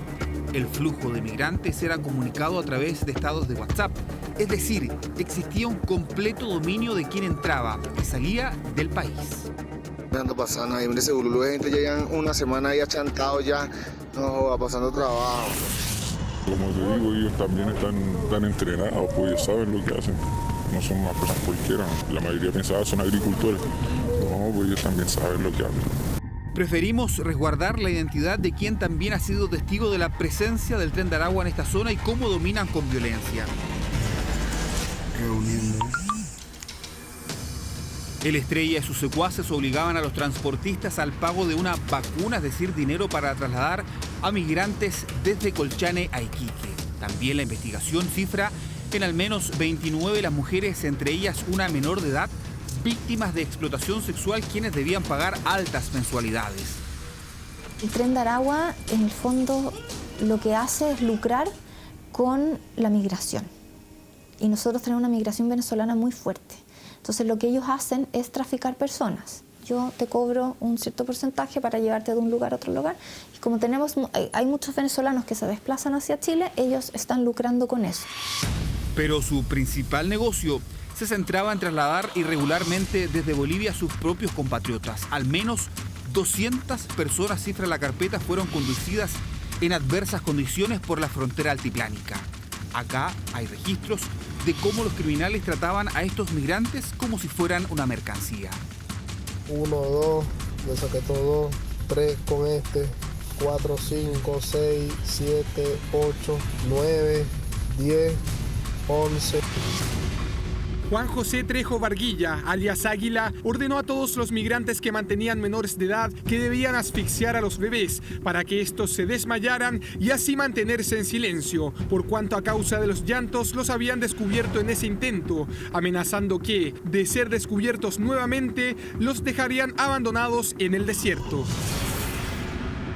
Speaker 14: El flujo de migrantes era comunicado a través de estados de WhatsApp. Es decir, existía un completo dominio de quién entraba y salía del país.
Speaker 19: Ando pasando ahí, mire, seguro la gente llegan una semana ahí achantados ya, no va pasando trabajo.
Speaker 10: Como te digo, ellos también están entrenados, pues ellos saben lo que hacen. No son unas personas cualquiera, la mayoría pensaba son agricultores. No, pues ellos también saben lo que hacen.
Speaker 14: Preferimos resguardar la identidad de quien también ha sido testigo de la presencia del Tren de Aragua en esta zona y cómo dominan con violencia. El Estrella y sus secuaces obligaban a los transportistas al pago de una vacuna, es decir, dinero para trasladar a migrantes desde Colchane a Iquique. También la investigación cifra en al menos 29 las mujeres, entre ellas una menor de edad, víctimas de explotación sexual, quienes debían pagar altas mensualidades.
Speaker 20: El Tren de Aragua, en el fondo, lo que hace es lucrar con la migración. Y nosotros tenemos una migración venezolana muy fuerte. Entonces, lo que ellos hacen es traficar personas. Yo te cobro un cierto porcentaje para llevarte de un lugar a otro lugar. Y como hay muchos venezolanos que se desplazan hacia Chile, ellos están lucrando con eso.
Speaker 14: Pero su principal negocio se centraba en trasladar irregularmente desde Bolivia a sus propios compatriotas. Al menos 200 personas, cifra la carpeta, fueron conducidas en adversas condiciones por la frontera altiplánica. Acá hay registros de cómo los criminales trataban a estos migrantes como si fueran una mercancía.
Speaker 19: 1, 2, le saqué todo 2, 3 con este, 4, 5, 6, 7, 8, 9, 10, 11.
Speaker 5: Juan José Trejo Varguilla, alias Águila, ordenó a todos los migrantes que mantenían menores de edad que debían asfixiar a los bebés para que estos se desmayaran y así mantenerse en silencio, por cuanto a causa de los llantos los habían descubierto en ese intento, amenazando que, de ser descubiertos nuevamente, los dejarían abandonados en el desierto.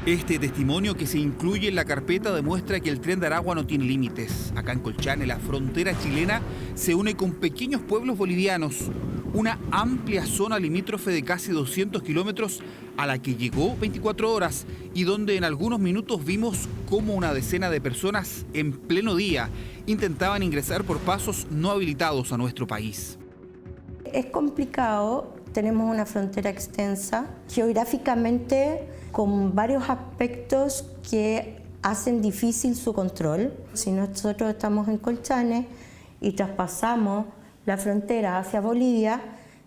Speaker 14: Este testimonio que se incluye en la carpeta demuestra que el Tren de Aragua no tiene límites. Acá en Colchane, la frontera chilena se une con pequeños pueblos bolivianos, una amplia zona limítrofe de casi 200 kilómetros a la que llegó 24 horas y donde en algunos minutos vimos cómo una decena de personas en pleno día intentaban ingresar por pasos no habilitados a nuestro país.
Speaker 13: Es complicado, tenemos una frontera extensa, geográficamente con varios aspectos que hacen difícil su control. Si nosotros estamos en Colchane y traspasamos la frontera hacia Bolivia,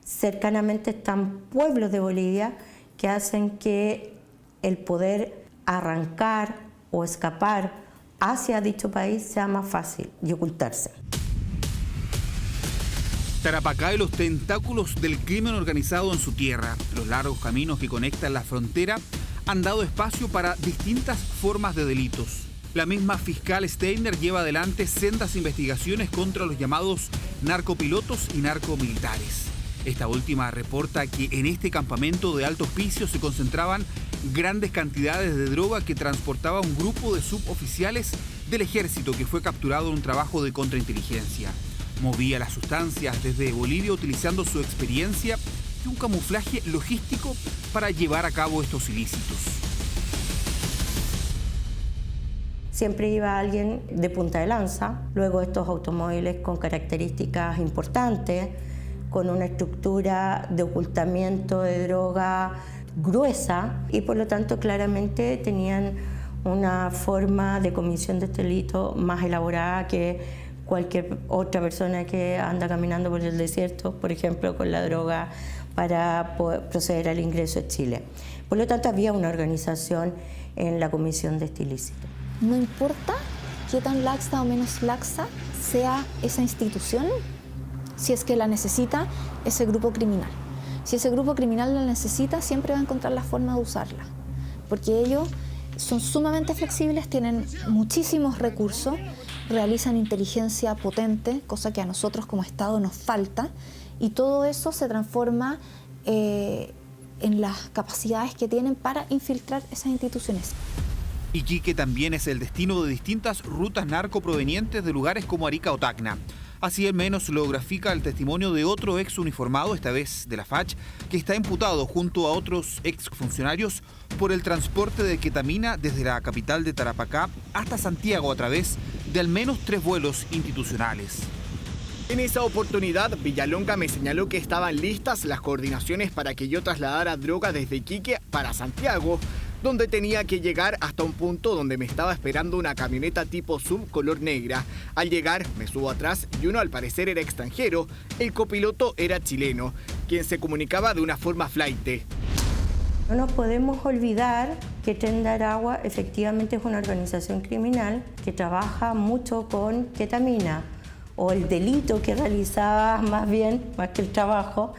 Speaker 13: cercanamente están pueblos de Bolivia que hacen que el poder arrancar o escapar hacia dicho país sea más fácil y ocultarse.
Speaker 14: Tarapacá y los tentáculos del crimen organizado en su tierra. Los largos caminos que conectan la frontera han dado espacio para distintas formas de delitos. La misma fiscal Steiner lleva adelante sendas investigaciones contra los llamados narcopilotos y narcomilitares. Esta última reporta que en este campamento de Alto Hospicio se concentraban grandes cantidades de droga que transportaba un grupo de suboficiales del ejército que fue capturado en un trabajo de contrainteligencia. Movía las sustancias desde Bolivia utilizando su experiencia y un camuflaje logístico para llevar a cabo estos ilícitos.
Speaker 13: Siempre iba alguien de punta de lanza, luego estos automóviles con características importantes, con una estructura de ocultamiento de droga gruesa y por lo tanto claramente tenían una forma de comisión de este delito más elaborada que cualquier otra persona que anda caminando por el desierto, por ejemplo, con la droga para poder proceder al ingreso a Chile. Por lo tanto, había una organización en la comisión de este ilícito.
Speaker 20: No importa qué tan laxa o menos laxa sea esa institución, si es que la necesita ese grupo criminal. Si ese grupo criminal la necesita, siempre va a encontrar la forma de usarla, porque ellos son sumamente flexibles, tienen muchísimos recursos, realizan inteligencia potente, cosa que a nosotros como Estado nos falta, y todo eso se transforma en las capacidades que tienen para infiltrar esas instituciones.
Speaker 14: Iquique también es el destino de distintas rutas narco provenientes de lugares como Arica o Tacna. Así al menos lo grafica el testimonio de otro ex uniformado, esta vez de la FACH, que está imputado junto a otros ex funcionarios por el transporte de ketamina desde la capital de Tarapacá hasta Santiago a través de al menos 3 vuelos institucionales.
Speaker 8: En esa oportunidad, Villalonga me señaló que estaban listas las coordinaciones para que yo trasladara droga desde Iquique para Santiago, donde tenía que llegar hasta un punto donde me estaba esperando una camioneta tipo Zoom color negra. Al llegar, me subo atrás y uno al parecer era extranjero. El copiloto era chileno, quien se comunicaba de una forma flaite.
Speaker 13: No nos podemos olvidar que Tren de Aragua efectivamente es una organización criminal que trabaja mucho con ketamina, o el delito que realizaba más que el trabajo,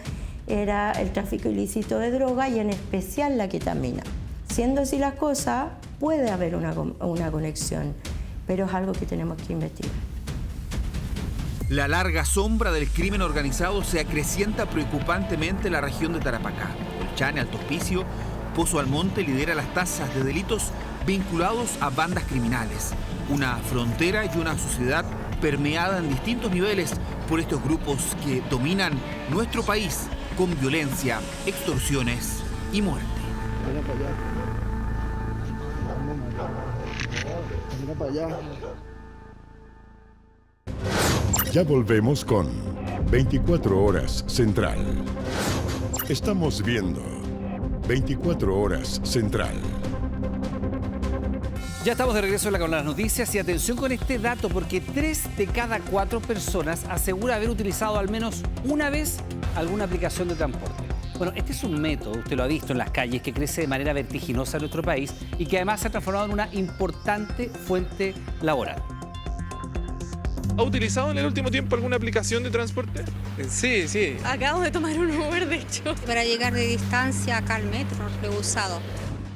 Speaker 13: era el tráfico ilícito de droga y en especial la ketamina. Siendo así las cosas, puede haber una conexión, pero es algo que tenemos que investigar.
Speaker 14: La larga sombra del crimen organizado se acrecienta preocupantemente en la región de Tarapacá. Colchane, Alto Hospicio, Pozo Almonte lidera las tasas de delitos vinculados a bandas criminales. Una frontera y una sociedad permeada en distintos niveles por estos grupos que dominan nuestro país con violencia, extorsiones y muerte.
Speaker 4: Ya volvemos con 24 horas Central. Estamos viendo 24 horas Central.
Speaker 2: Ya estamos de regreso con las noticias y atención con este dato porque 3 de cada 4 personas asegura haber utilizado al menos una vez alguna aplicación de transporte. Bueno, este es un método, usted lo ha visto en las calles, que crece de manera vertiginosa en nuestro país y que además se ha transformado en una importante fuente laboral.
Speaker 9: ¿Ha utilizado en el último tiempo alguna aplicación de transporte?
Speaker 11: Sí, sí.
Speaker 21: Acabo de tomar un Uber, de hecho.
Speaker 23: Para llegar de distancia acá al metro, lo he usado.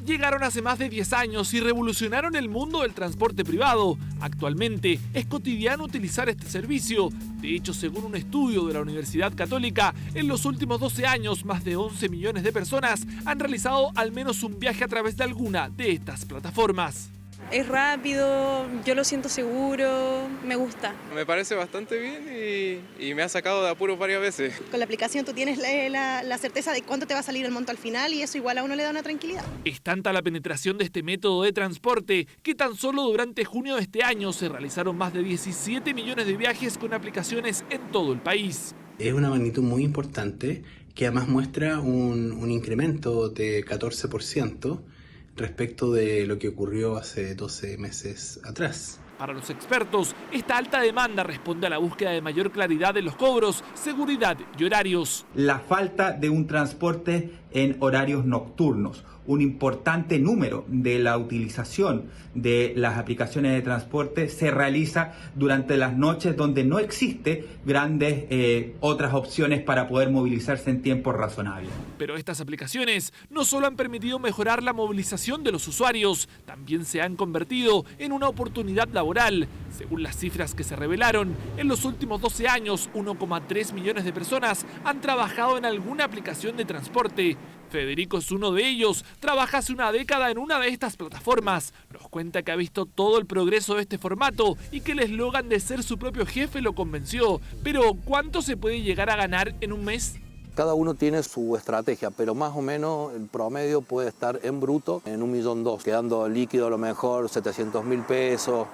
Speaker 9: Llegaron hace más de 10 años y revolucionaron el mundo del transporte privado. Actualmente es cotidiano utilizar este servicio. De hecho, según un estudio de la Universidad Católica, en los últimos 12 años, más de 11 millones de personas han realizado al menos un viaje a través de alguna de estas plataformas.
Speaker 21: Es rápido, yo lo siento seguro, me gusta.
Speaker 11: Me parece bastante bien y me ha sacado de apuros varias veces.
Speaker 25: Con la aplicación tú tienes la certeza de cuánto te va a salir el monto al final y eso igual a uno le da una tranquilidad.
Speaker 9: Es tanta la penetración de este método de transporte que tan solo durante junio de este año se realizaron más de 17 millones de viajes con aplicaciones en todo el país.
Speaker 26: Es una magnitud muy importante que además muestra un incremento de 14% respecto de lo que ocurrió hace 12 meses atrás.
Speaker 9: Para los expertos, esta alta demanda responde a la búsqueda de mayor claridad en los cobros, seguridad y horarios.
Speaker 27: La falta de un transporte en horarios nocturnos. Un importante número de la utilización de las aplicaciones de transporte se realiza durante las noches donde no existe grandes otras opciones para poder movilizarse en tiempos razonables.
Speaker 9: Pero estas aplicaciones no solo han permitido mejorar la movilización de los usuarios, también se han convertido en una oportunidad laboral. Según las cifras que se revelaron, en los últimos 12 años, 1,3 millones de personas han trabajado en alguna aplicación de transporte. Federico es uno de ellos, trabaja hace una década en una de estas plataformas. Nos cuenta que ha visto todo el progreso de este formato y que el eslogan de ser su propio jefe lo convenció. Pero, ¿cuánto se puede llegar a ganar en un mes?
Speaker 28: Cada uno tiene su estrategia, pero más o menos el promedio puede estar en bruto en 1,2 millones, quedando líquido a lo mejor 700.000 pesos.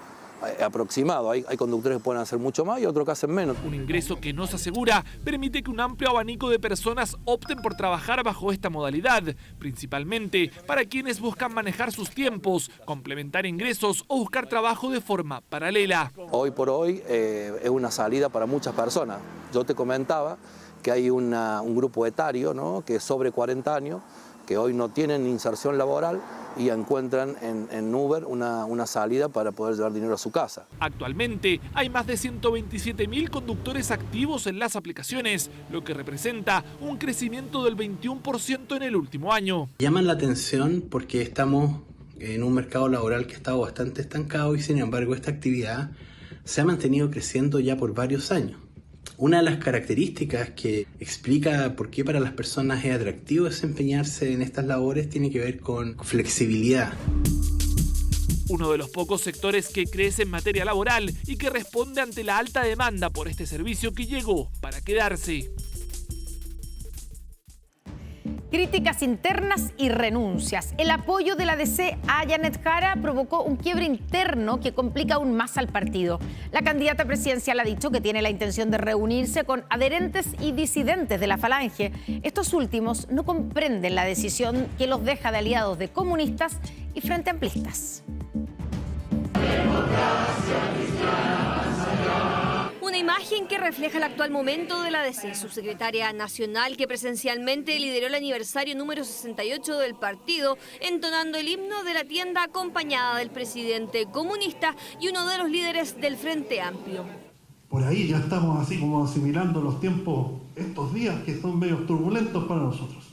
Speaker 28: Aproximado. Hay conductores que pueden hacer mucho más y otros que hacen menos.
Speaker 9: Un ingreso que no se asegura permite que un amplio abanico de personas opten por trabajar bajo esta modalidad, principalmente para quienes buscan manejar sus tiempos, complementar ingresos o buscar trabajo de forma paralela.
Speaker 28: Hoy por hoy es una salida para muchas personas. Yo te comentaba que hay un grupo etario, ¿no?, que es sobre 40 años, que hoy no tienen inserción laboral y encuentran en Uber una salida para poder llevar dinero a su casa.
Speaker 9: Actualmente hay más de 127.000 conductores activos en las aplicaciones, lo que representa un crecimiento del 21% en el último año.
Speaker 26: Llaman la atención porque estamos en un mercado laboral que ha estado bastante estancado y sin embargo esta actividad se ha mantenido creciendo ya por varios años. Una de las características que explica por qué para las personas es atractivo desempeñarse en estas labores tiene que ver con flexibilidad.
Speaker 9: Uno de los pocos sectores que crece en materia laboral y que responde ante la alta demanda por este servicio que llegó para quedarse.
Speaker 3: Críticas internas y renuncias. El apoyo de la DC a Janet Jara provocó un quiebre interno que complica aún más al partido. La candidata presidencial ha dicho que tiene la intención de reunirse con adherentes y disidentes de la Falange. Estos últimos no comprenden la decisión que los deja de aliados de comunistas y frente amplistas.
Speaker 29: Una imagen que refleja el actual momento de la DC, subsecretaria nacional que presencialmente lideró el aniversario número 68 del partido, entonando el himno de la tienda acompañada del presidente comunista y uno de los líderes del Frente Amplio.
Speaker 30: Por ahí ya estamos así como asimilando los tiempos, estos días que son medio turbulentos para nosotros.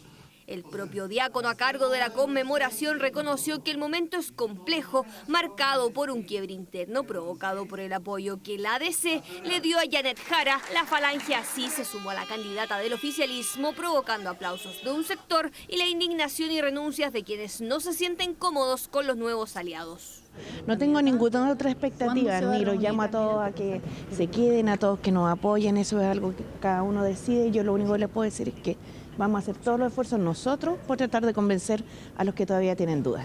Speaker 29: El propio diácono a cargo de la conmemoración reconoció que el momento es complejo, marcado por un quiebre interno provocado por el apoyo que la ADC le dio a Janet Jara. La Falange así se sumó a la candidata del oficialismo, provocando aplausos de un sector y la indignación y renuncias de quienes no se sienten cómodos con los nuevos aliados.
Speaker 31: No tengo ninguna otra expectativa, ni los llamo a todos a que se queden, a todos que nos apoyen, eso es algo que cada uno decide. Yo lo único que les puedo decir es que vamos a hacer todos los esfuerzos nosotros por tratar de convencer a los que todavía tienen dudas.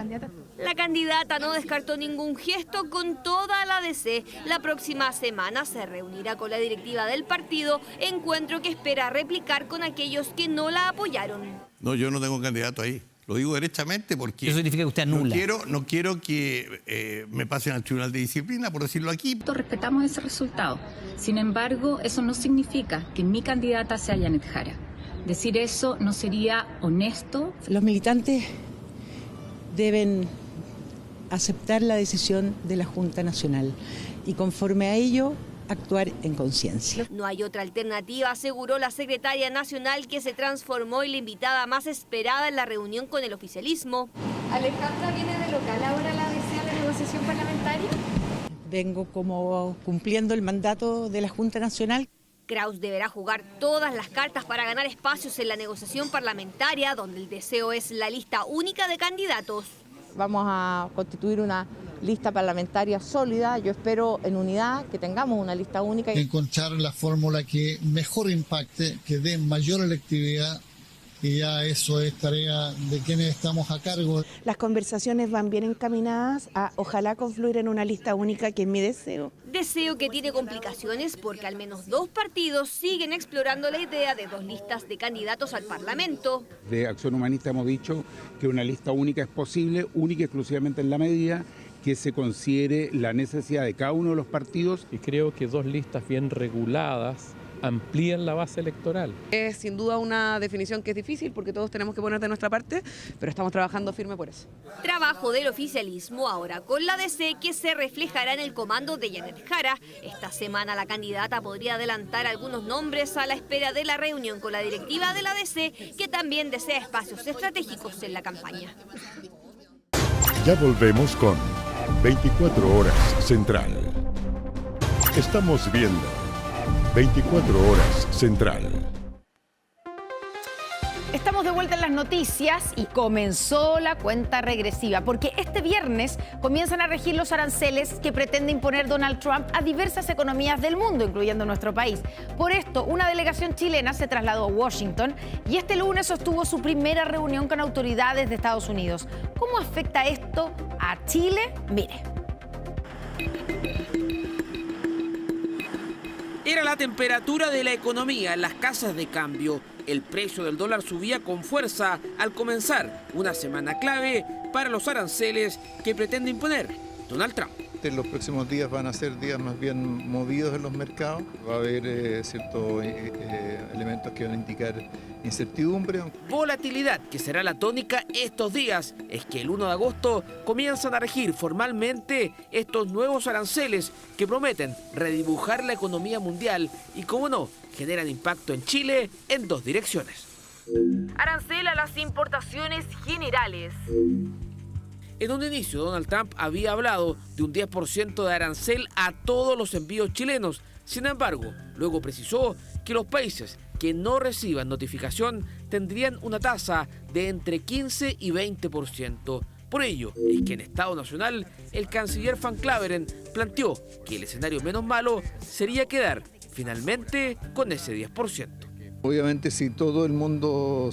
Speaker 29: La candidata no descartó ningún gesto con toda la DC. La próxima semana se reunirá con la directiva del partido, encuentro que espera replicar con aquellos que no la apoyaron.
Speaker 1: No, yo no tengo candidato ahí. Lo digo derechamente porque...
Speaker 2: ¿Eso significa que usted anula?
Speaker 1: No quiero que me pasen al Tribunal de Disciplina, por decirlo aquí.
Speaker 6: Respetamos ese resultado. Sin embargo, eso no significa que mi candidata sea Janet Jara. Decir eso no sería honesto.
Speaker 31: Los militantes deben aceptar la decisión de la Junta Nacional y conforme a ello actuar en conciencia.
Speaker 29: No hay otra alternativa, aseguró la secretaria nacional, que se transformó en la invitada más esperada en la reunión con el oficialismo.
Speaker 7: Alejandra, ¿viene de local ahora la DC a la negociación parlamentaria?
Speaker 31: Vengo como cumpliendo el mandato de la Junta Nacional.
Speaker 29: Kraus deberá jugar todas las cartas para ganar espacios en la negociación parlamentaria, donde el deseo es la lista única de candidatos.
Speaker 31: Vamos a constituir una lista parlamentaria sólida. Yo espero en unidad que tengamos una lista única.
Speaker 10: Encontrar la fórmula que mejor impacte, que dé mayor electividad, y ya eso es tarea de quienes estamos a cargo.
Speaker 31: Las conversaciones van bien encaminadas a ojalá confluir en una lista única, que es mi deseo.
Speaker 29: Deseo que tiene complicaciones porque al menos 2 partidos siguen explorando la idea de 2 listas de candidatos al Parlamento.
Speaker 12: De Acción Humanista hemos dicho que una lista única es posible, única y exclusivamente en la medida que se considere la necesidad de cada uno de los partidos.
Speaker 15: Y creo que 2 listas bien reguladas amplían la base electoral.
Speaker 16: Es sin duda una definición que es difícil porque todos tenemos que poner de nuestra parte, pero estamos trabajando firme por eso.
Speaker 29: Trabajo del oficialismo ahora con la DC, que se reflejará en el comando de Janet Jara. Esta semana la candidata podría adelantar algunos nombres a la espera de la reunión con la directiva de la DC, que también desea espacios estratégicos en la campaña.
Speaker 4: Ya volvemos con 24 Horas Central. Estamos viendo 24 Horas Central.
Speaker 3: Estamos de vuelta en las noticias y comenzó la cuenta regresiva, porque este viernes comienzan a regir los aranceles que pretende imponer Donald Trump a diversas economías del mundo, incluyendo nuestro país. Por esto, una delegación chilena se trasladó a Washington y este lunes sostuvo su primera reunión con autoridades de Estados Unidos. ¿Cómo afecta esto a Chile? Mire.
Speaker 17: Era la temperatura de la economía en las casas de cambio. El precio del dólar subía con fuerza al comenzar una semana clave para los aranceles que pretende imponer Donald Trump.
Speaker 18: Los próximos días van a ser días más bien movidos en los mercados. Va a haber ciertos elementos que van a indicar incertidumbre.
Speaker 17: Volatilidad, que será la tónica estos días. Es que el 1 de agosto comienzan a regir formalmente estos nuevos aranceles que prometen redibujar la economía mundial y, como no, generan impacto en Chile en 2 direcciones.
Speaker 3: Arancel a las importaciones generales.
Speaker 17: En un inicio, Donald Trump había hablado de un 10% de arancel a todos los envíos chilenos. Sin embargo, luego precisó que los países que no reciban notificación tendrían una tasa de entre 15 y 20%. Por ello, es que en Estado Nacional, el canciller Van Claveren planteó que el escenario menos malo sería quedar finalmente con ese 10%.
Speaker 18: Obviamente si todo el mundo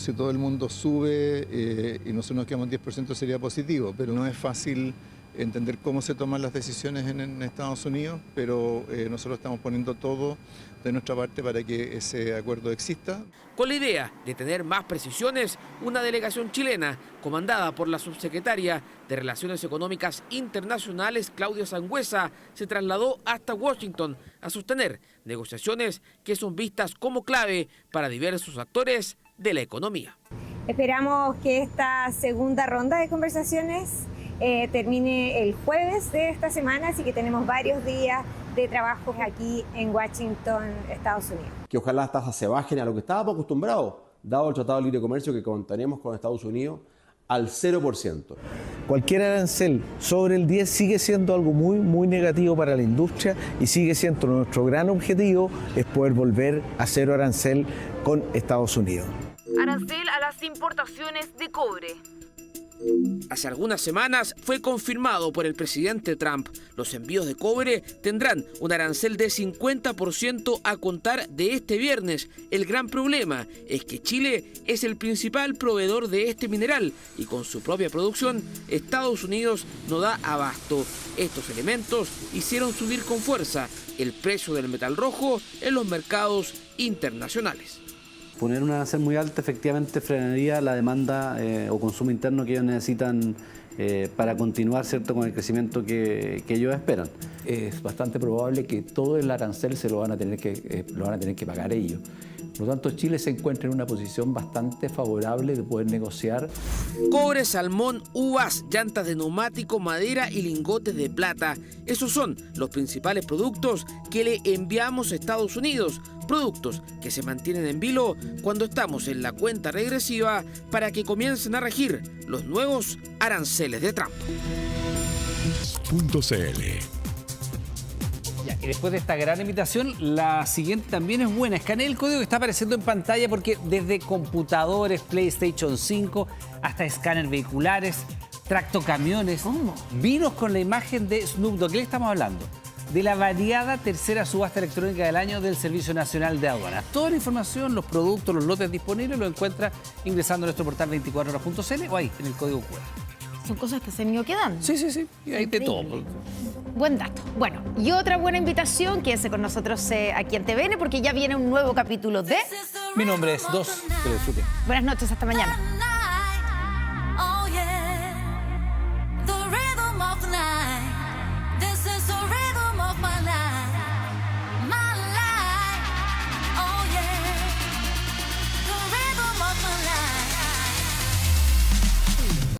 Speaker 18: sube y nosotros nos quedamos en 10% sería positivo, pero no es fácil entender cómo se toman las decisiones en Estados Unidos, pero nosotros estamos poniendo todo de nuestra parte para que ese acuerdo exista.
Speaker 17: Con la idea de tener más precisiones, una delegación chilena, comandada por la subsecretaria de Relaciones Económicas Internacionales, Claudia Sangüesa, se trasladó hasta Washington a sostener negociaciones que son vistas como clave para diversos actores de la economía.
Speaker 22: Esperamos que esta segunda ronda de conversaciones termine el jueves de esta semana, así que tenemos varios días de trabajo aquí en Washington, Estados Unidos.
Speaker 24: Que ojalá las tasas se bajen a lo que estábamos acostumbrados, dado el Tratado de Libre Comercio que contenemos con Estados Unidos, al 0%.
Speaker 32: Cualquier arancel sobre el 10 sigue siendo algo muy negativo para la industria y sigue siendo nuestro gran objetivo es poder volver a cero arancel con Estados Unidos.
Speaker 3: Arancel a las importaciones de cobre.
Speaker 17: Hace algunas semanas fue confirmado por el presidente Trump. Los envíos de cobre tendrán un arancel de 50% a contar de este viernes. El gran problema es que Chile es el principal proveedor de este mineral y con su propia producción, Estados Unidos no da abasto. Estos elementos hicieron subir con fuerza el precio del metal rojo en los mercados internacionales.
Speaker 5: Poner un arancel muy alto efectivamente frenaría la demanda o consumo interno que ellos necesitan para continuar, ¿cierto?, con el crecimiento que ellos esperan.
Speaker 8: Es bastante probable que todo el arancel se lo van a tener que pagar ellos. Por lo tanto, Chile se encuentra en una posición bastante favorable de poder negociar.
Speaker 17: Cobre, salmón, uvas, llantas de neumático, madera y lingotes de plata. Esos son los principales productos que le enviamos a Estados Unidos. Productos que se mantienen en vilo cuando estamos en la cuenta regresiva para que comiencen a regir los nuevos aranceles de Trump.
Speaker 4: .cl.
Speaker 2: Y después de esta gran invitación, la siguiente también es buena. Escanee el código que está apareciendo en pantalla porque desde computadores, PlayStation 5, hasta escáner vehiculares, tractocamiones, vinos con la imagen de Snoop Dogg. ¿Qué le estamos hablando? De la variada tercera subasta electrónica del año del Servicio Nacional de Aduanas. Toda la información, los productos, los lotes disponibles lo encuentra ingresando a nuestro portal 24horas.cl o ahí, en el código QR.
Speaker 3: Son cosas que se han ido quedando.
Speaker 2: Sí. Y hay de todo.
Speaker 3: Buen dato. Bueno, y otra buena invitación, quédense con nosotros aquí en TVN porque ya viene un nuevo capítulo de...
Speaker 2: Mi nombre es Dos. Que lo disfruten.
Speaker 3: Buenas noches, hasta mañana.